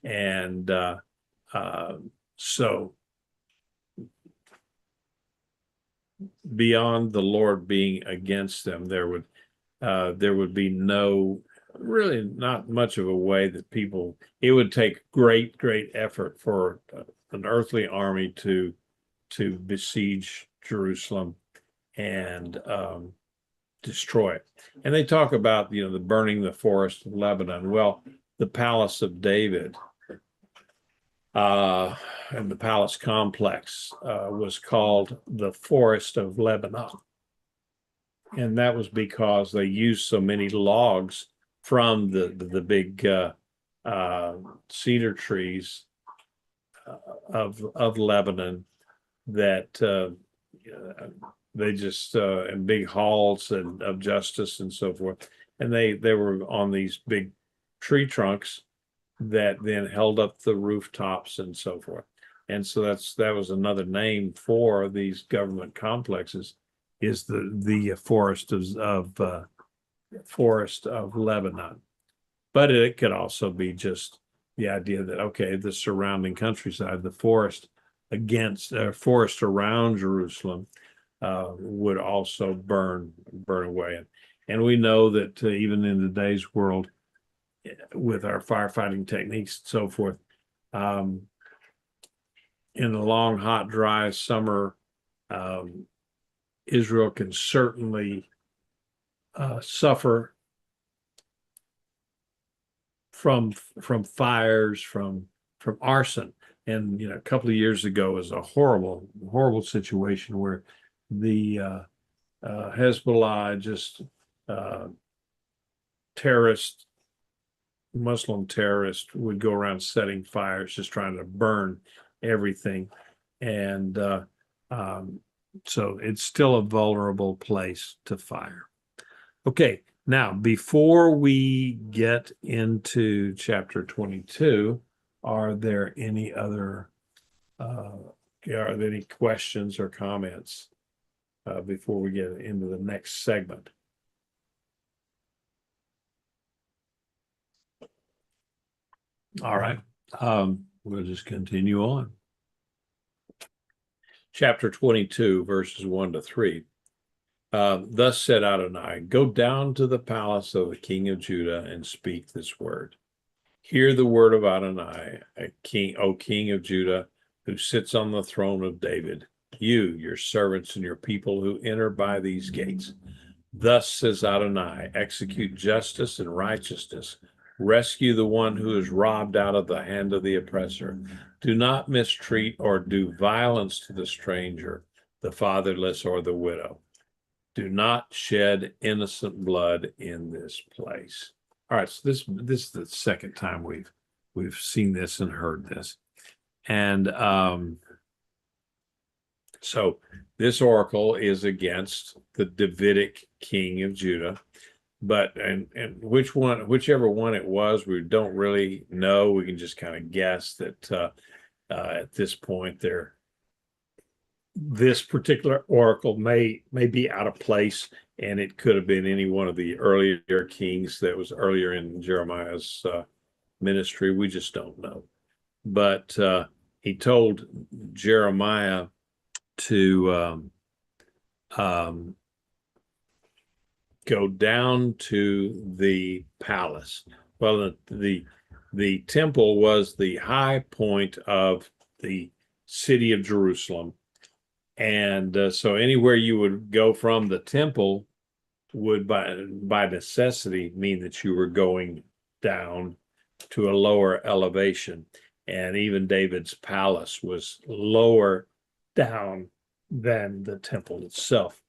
and so beyond the Lord being against them, there would be not much of a way that it would take great effort for an earthly army to besiege Jerusalem and destroy it. And they talk about the burning the forest of Lebanon. Well, the palace of David and the palace complex was called the Forest of Lebanon. And that was because they used so many logs from the big cedar trees of Lebanon, that they just in big halls and of justice and so forth. And they were on these big tree trunks that then held up the rooftops and so forth. And so that was another name for these government complexes, is the forest of Lebanon. But it could also be just the idea that, okay, the surrounding countryside, the forest around Jerusalem would also burn away. And we know that even in today's world, with our firefighting techniques and so forth, in the long, hot, dry summer, Israel can certainly suffer from fires, from arson. And a couple of years ago was a horrible situation where the Hezbollah just Muslim terrorists would go around setting fires, just trying to burn everything. And so it's still a vulnerable place to fire. Okay, now before we get into chapter 22, are there any questions or comments before we get into the next segment? All right, we'll just continue on. Chapter 22, verses 1 to 3. Thus said Adonai, go down to the palace of the king of Judah and speak this word. Hear the word of Adonai, O king of Judah, who sits on the throne of David, you, your servants, and your people who enter by these gates. Thus says Adonai, execute justice and righteousness. Rescue the one who is robbed out of the hand of the oppressor. Do not mistreat or do violence to the stranger, the fatherless, or the widow. Do not shed innocent blood in this place. All right, so this is the second time we've seen this and heard this. And so this oracle is against the Davidic king of Judah. But and whichever one it was, we don't really know. We can just kind of guess that at this point this particular oracle may be out of place, and it could have been any one of the earlier kings that was earlier in Jeremiah's ministry. We just don't know. But he told Jeremiah to go down to the palace. Well, the temple was the high point of the city of Jerusalem. And so anywhere you would go from the temple would by necessity mean that you were going down to a lower elevation. And even David's palace was lower down than the temple itself.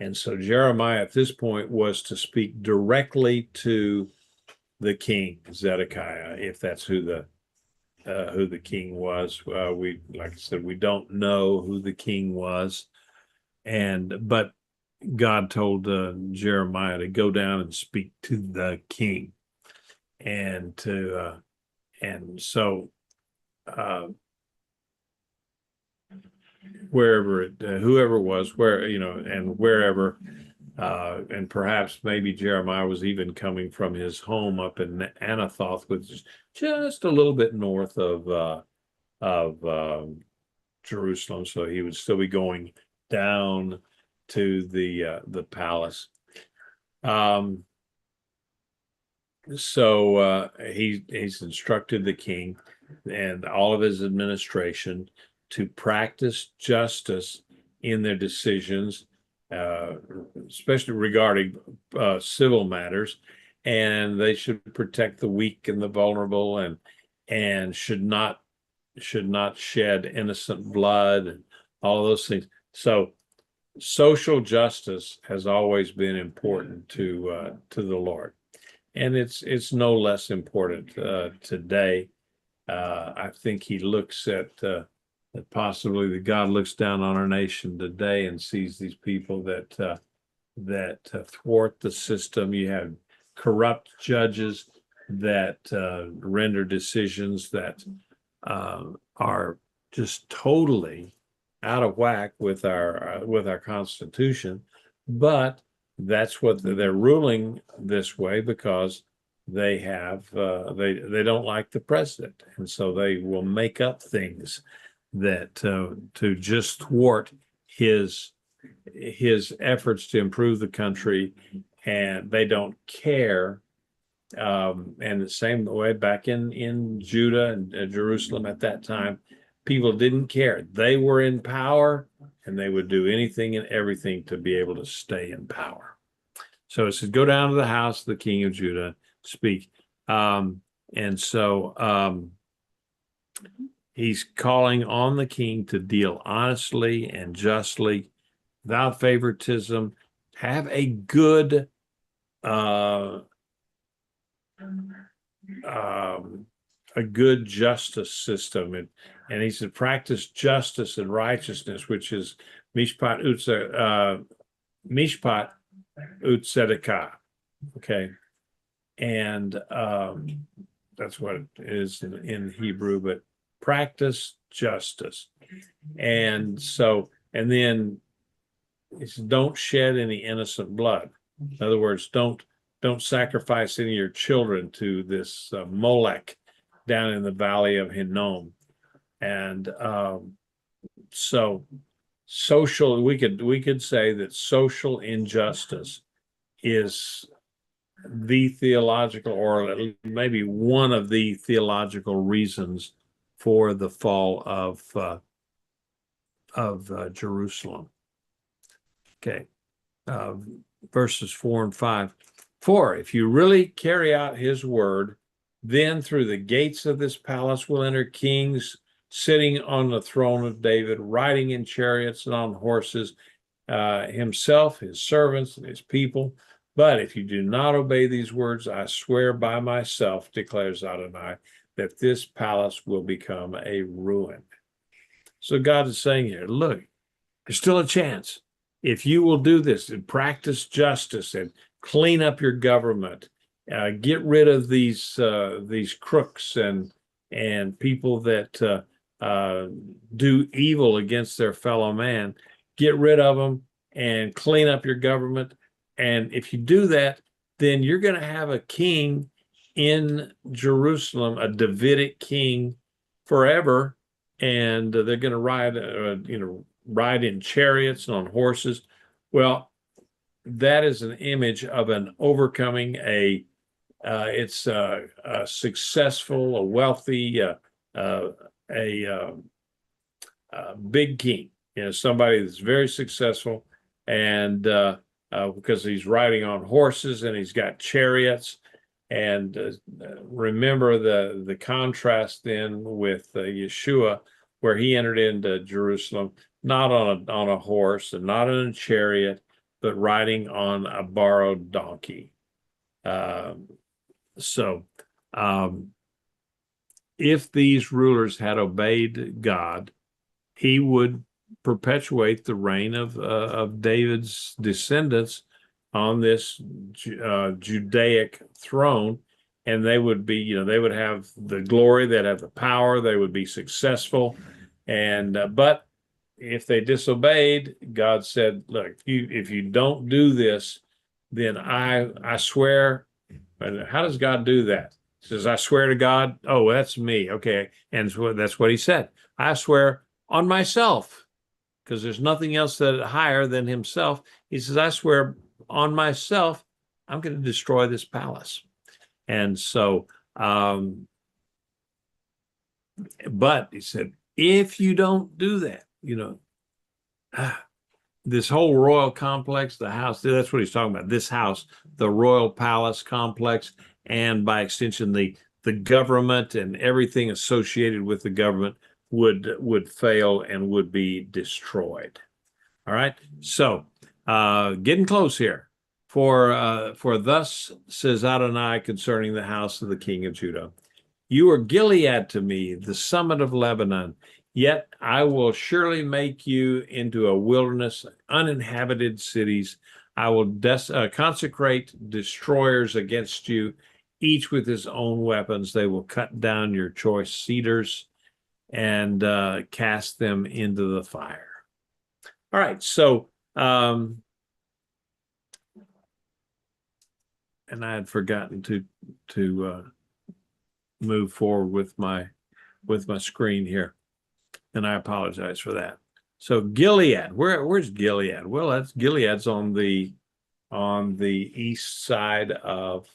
And so Jeremiah at this point was to speak directly to the king, Zedekiah, if that's who the king was. We, like I said, we don't know who the king was, but God told Jeremiah to go down and speak to the king, and so whoever it was, wherever, and perhaps maybe Jeremiah was even coming from his home up in Anathoth, which is just a little bit north of Jerusalem. So he would still be going down to the palace. So he's instructed the king and all of his administration to practice justice in their decisions, especially regarding civil matters, and they should protect the weak and the vulnerable, and should not shed innocent blood, and all of those things. So social justice has always been important to the Lord, and it's no less important today. I think he looks at that possibly that God looks down on our nation today and sees these people that thwart the system. You have corrupt judges that render decisions that are just totally out of whack with our Constitution, but that's what they're ruling this way because they have they don't like the president, and so they will make up things that to just thwart his efforts to improve the country, and they don't care. And the same way back in Judah and Jerusalem at that time, people didn't care. They were in power, and they would do anything and everything to be able to stay in power. So it says, go down to the house of the king of Judah, speak. And so he's calling on the king to deal honestly and justly, without favoritism, have a good a good justice system, and he said practice justice and righteousness, which is mishpat utzedakah. Okay, and that's what it is in Hebrew, but practice justice. And so, and then he said, don't shed any innocent blood. In other words, don't sacrifice any of your children to this Molech down in the valley of Hinnom. And so social, we could say that social injustice is the theological, or maybe one of the theological reasons for the fall of Jerusalem. Okay, verses 4 and 5. For if you really carry out his word, then through the gates of this palace will enter kings sitting on the throne of David, riding in chariots and on horses, himself, his servants, and his people. But if you do not obey these words, I swear by myself, declares Adonai, that this palace will become a ruin. So God is saying here, look, there's still a chance. If you will do this and practice justice and clean up your government, get rid of these crooks and people that do evil against their fellow man, get rid of them and clean up your government. And if you do that, then you're going to have a king in Jerusalem, a Davidic king forever, and they're going to ride in chariots and on horses. Well, that is an image of an overcoming it's a successful, a wealthy, a big king, somebody that's very successful, and because he's riding on horses and he's got chariots. And remember the contrast then with Yeshua, where he entered into Jerusalem not on a horse and not in a chariot, but riding on a borrowed donkey. If these rulers had obeyed God, he would perpetuate the reign of David's descendants on this Judaic throne, and they would be, they would have the glory, they'd have the power, they would be successful. And but if they disobeyed, God said, look, if you don't do this, then I swear. And how does God do that? He says, I swear to God. Oh, that's me. Okay. And so that's what he said. I swear on myself, because there's nothing else that higher than himself. He says, I swear on myself, I'm going to destroy this palace. And so, but he said, if you don't do that, this whole royal complex, the house, that's what he's talking about. This house, the royal palace complex, and by extension, the government and everything associated with the government would fail and would be destroyed. All right. So getting close here. For thus says Adonai concerning the house of the king of Judah, you are Gilead to me, the summit of Lebanon. Yet I will surely make you into a wilderness, uninhabited cities. I will consecrate destroyers against you, each with his own weapons. They will cut down your choice cedars and cast them into the fire. All right, so and I had forgotten to move forward with my screen here, and I apologize for that. So Gilead, where's Gilead? Well, Gilead's on the east side of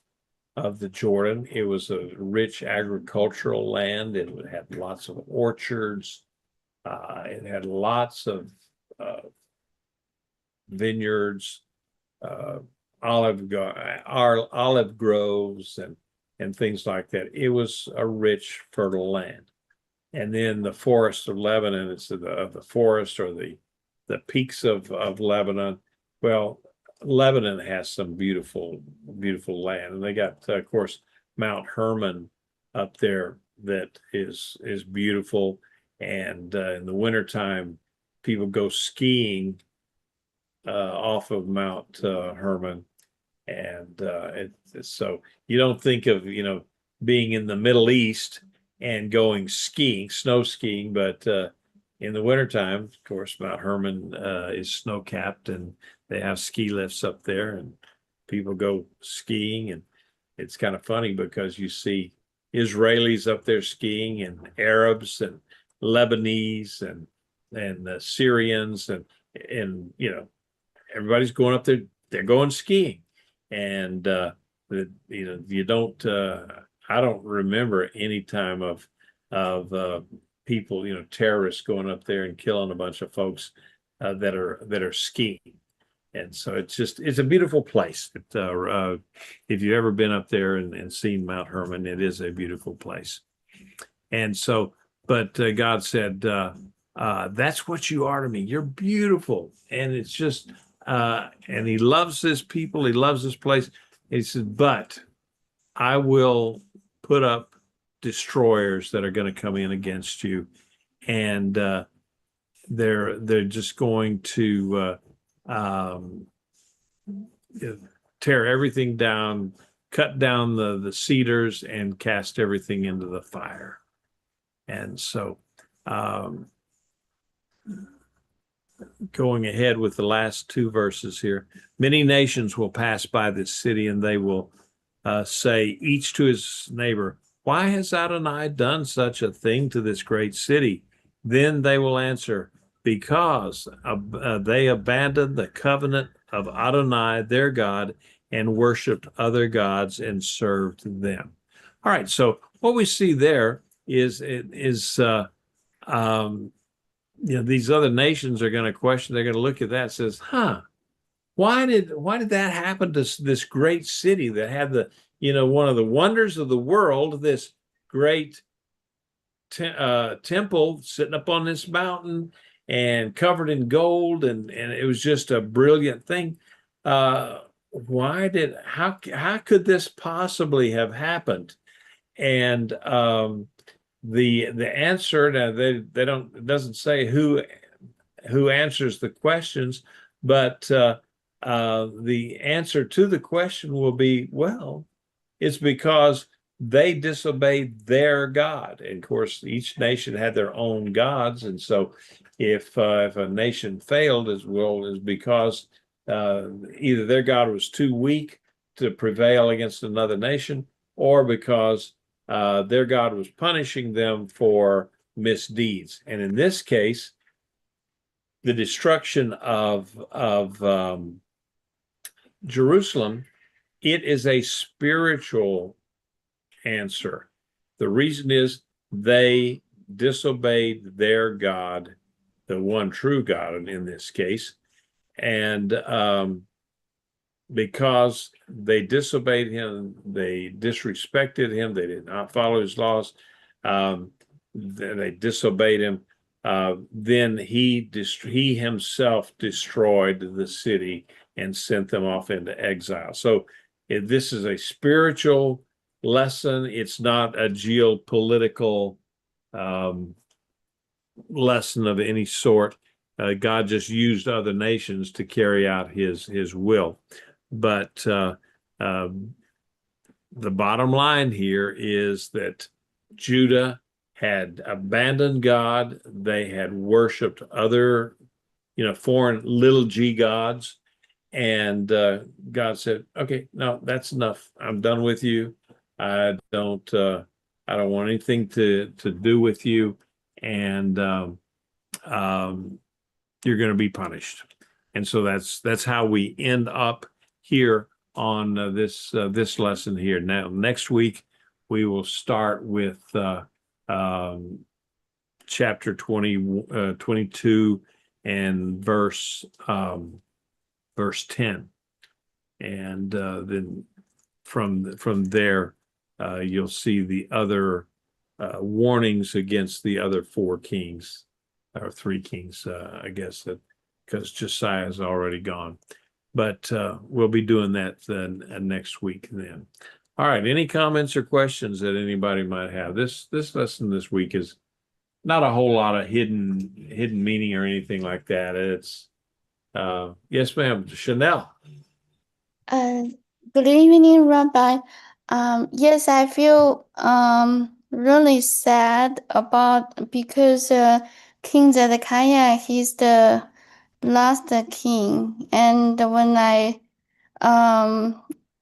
the Jordan. It was a rich agricultural land. It had lots of orchards. It had lots of vineyards, olive groves, and and things like that. It was a rich, fertile land. And then the forests of Lebanon, it's the forest or the peaks of Lebanon. Well, Lebanon has some beautiful, beautiful land, and they got, of course, Mount Hermon up there that is beautiful. And in the wintertime, people go skiing off of Mount Hermon, and so you don't think of being in the Middle East and going skiing, snow skiing, but in the wintertime, of course, Mount Hermon is snow capped, and they have ski lifts up there, and people go skiing. And it's kind of funny because you see Israelis up there skiing, and Arabs and Lebanese and Syrians, and everybody's going up there. They're going skiing, and you don't. I don't remember any time of people, terrorists going up there and killing a bunch of folks that are skiing. And so it's a beautiful place. If you've ever been up there and seen Mount Hermon, it is a beautiful place. And so, but God said, that's what you are to me. You're beautiful. And it's just, and he loves his people. He loves this place. He said, but I will put up destroyers that are going to come in against you. And they're just going to tear everything down, cut down the cedars, and cast everything into the fire. And so going ahead with the last two verses here, many nations will pass by this city, and they will say, each to his neighbor, why has Adonai done such a thing to this great city? Then they will answer, because they abandoned the covenant of Adonai, their God, and worshiped other gods and served them. All right, so what we see there is these other nations are going to question. They're going to look at that and says, why did that happen to this great city that had one of the wonders of the world, this great temple sitting up on this mountain and covered in gold, and it was just a brilliant thing. How could this possibly have happened? And the answer, now they don't, it doesn't say who answers the questions, but the answer to the question will be, well, it's because they disobeyed their God. And of course, each nation had their own gods. And so if a nation failed, is because either their God was too weak to prevail against another nation, or because their God was punishing them for misdeeds. And in this case, the destruction of Jerusalem, it is a spiritual answer. The reason is they disobeyed their God, the one true God in this case, and because they disobeyed him, they disrespected him, they did not follow his laws, they disobeyed him, then he himself destroyed the city and sent them off into exile. So this is a spiritual lesson. It's not a geopolitical lesson of any sort. God just used other nations to carry out his will. But the bottom line here is that Judah had abandoned God. They had worshiped other, foreign little g gods. And God said, okay, no, that's enough. I'm done with you. I don't want anything to do with you. And you're going to be punished. And so that's how we end up here on this lesson here. Now, next week, we will start with chapter 22 and verse 10. And then from there, you'll see the other warnings against the other four kings or three kings, I guess, that because Josiah is already gone. But we'll be doing that then next week then. All right. Any comments or questions that anybody might have? This lesson this week is not a whole lot of hidden meaning or anything like that. It's yes, ma'am, Chanel. Good evening, Rabbi. Yes, I feel really sad because King Zedekiah, he's the last king, and when I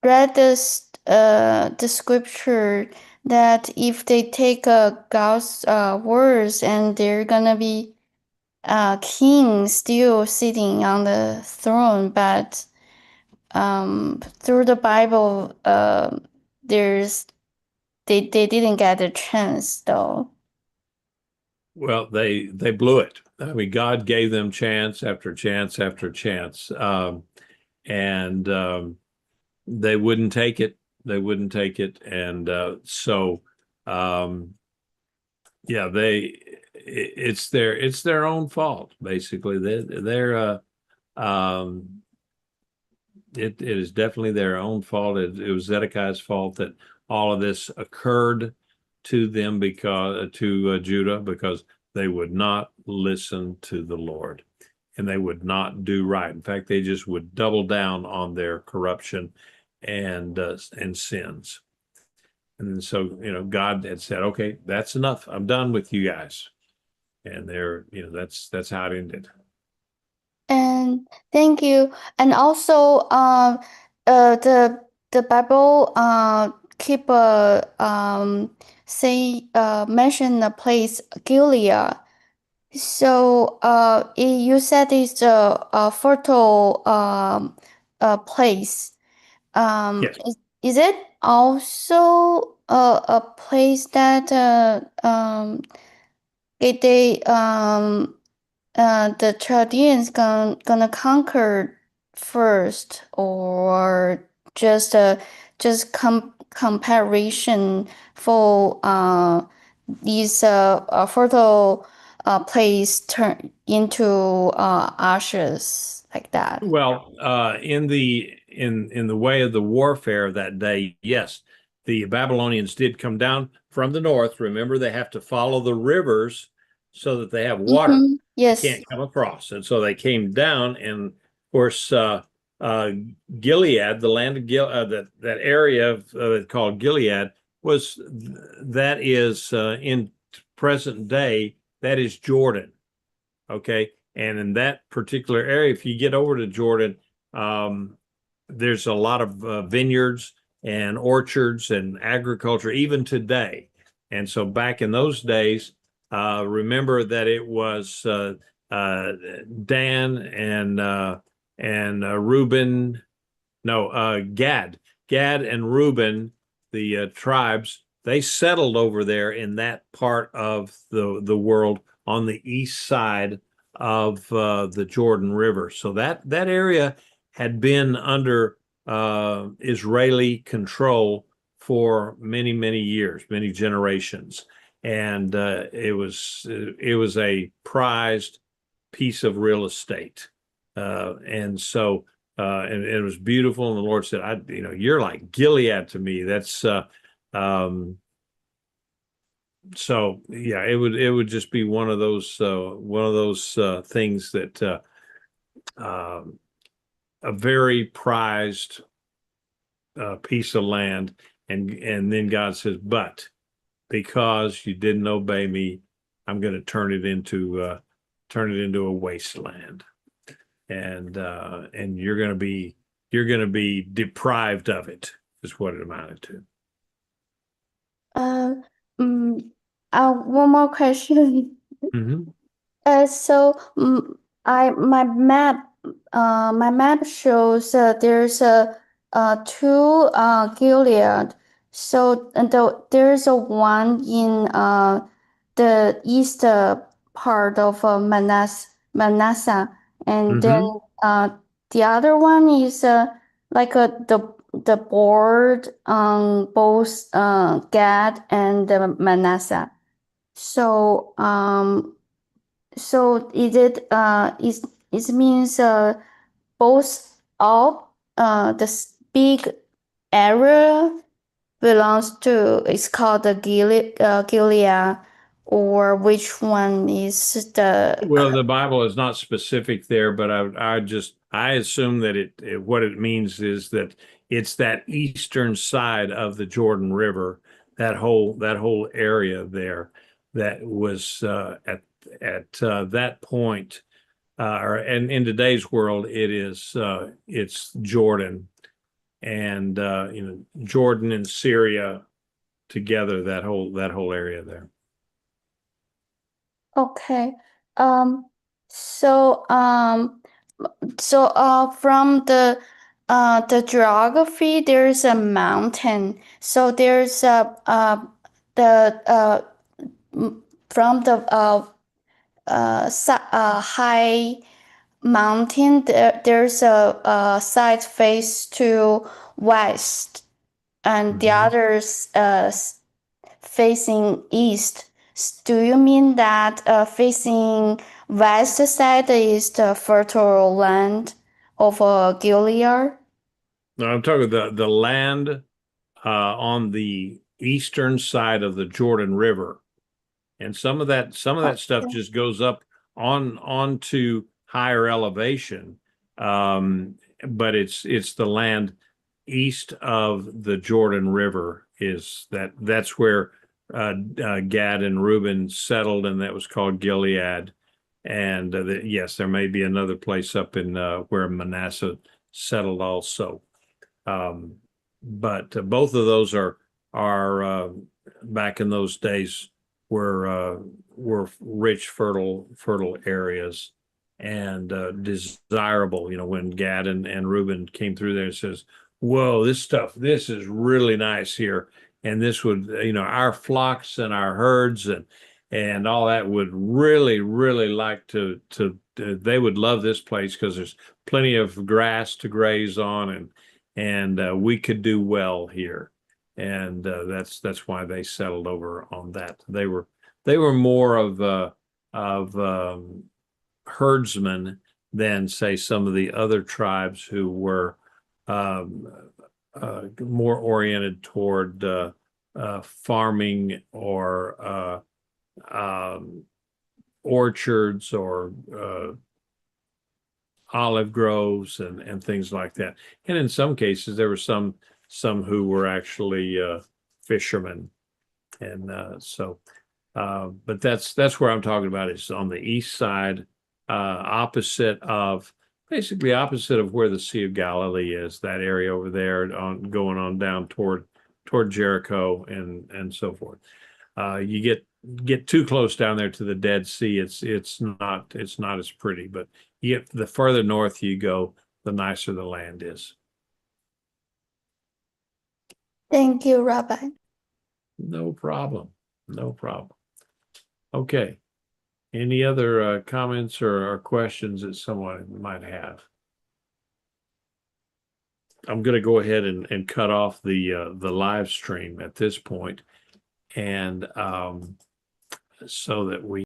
read the scripture that if they take God's words and they're gonna be king still sitting on the throne, but through the Bible, they didn't get a chance though. Well, they blew it. I mean, God gave them chance after chance after chance, and they wouldn't take it. They wouldn't take it, and so yeah, it's their own fault basically. It is definitely their own fault. It was Zedekiah's fault that all of this occurred to them because to Judah, because they would not listen to the Lord and they would not do right. In fact, they just would double down on their corruption and sins. And so, God had said, okay, that's enough. I'm done with you guys. And that's how it ended. And thank you. And also, the Bible keep mention the place Gilead. So you said it's a fertile place. Yes. Is it also a place that they the Chaldeans gonna conquer first, or just comparison for these fertile place turn into ashes like that? Well, in the way of the warfare that day, yes, the Babylonians did come down from the north. Remember, they have to follow the rivers so that they have water. Mhm. Yes. They can't come across, and so they came down. And of course, Gilead, the land of that area called Gilead, that is in present day, that is Jordan. Okay. And in that particular area, if you get over to Jordan, there's a lot of vineyards and orchards and agriculture even today. And so back in those days, remember that it was Dan and Reuben, no, Gad and Reuben, the tribes, they settled over there in that part of the world on the east side of the Jordan River. So that area had been under Israeli control for many, many years, many generations. And it was a prized piece of real estate. And so and it was beautiful. And the Lord said, you're like Gilead to me. That's so yeah, it would just be one of those things that a very prized piece of land, and then God says, but because you didn't obey me, I'm going to turn it into a wasteland, and you're going to be deprived of it, is what it amounted to. One more question. Mm-hmm. So my map shows there's two Gilead. So there's a one in the east part of Manasseh, and then the other one is like the board on both Gad and Manasseh. So so it means both all the big area belongs to, it's called the Gilead, or which one is the Well, the Bible is not specific there, but I assume that what it means is that it's that eastern side of the Jordan River, that whole area there that was at that point, and in today's world it's Jordan and Jordan and Syria together, that whole area there. Okay. So from the geography, there's a mountain. So there's from the high mountain, there's a side face to west, and the Mhm. others facing east. Do you mean that facing west side is the fertile land of Gilead? No, I'm talking the land on the eastern side of the Jordan River, and some of that stuff just goes up onto higher elevation, but it's the land east of the Jordan River. That's where Gad and Reuben settled, and that was called Gilead. And yes, there may be another place up in where Manasseh settled also. But both of those are back in those days were rich, fertile areas, and desirable. When Gad and Reuben came through there and says, "Whoa, this is really nice here," and this would, our flocks and our herds and all that would really, really like to they would love this place because there's plenty of grass to graze on, and we could do well here. And that's why they settled over on that. They were more of herdsmen than, say, some of the other tribes who were more oriented toward farming or orchards or olive groves and things like that. And in some cases, there were some who were actually fishermen, and but that's where I'm talking about, is on the east side, basically opposite of where the Sea of Galilee is. That area over there, going on down toward Jericho and so forth. You get too close down there to the Dead Sea, it's not as pretty, but the further north you go, the nicer the land is. Thank you, Rabbi. No problem. Okay. Any other comments or questions that someone might have? I'm going to go ahead and cut off the live stream at this point, and so that we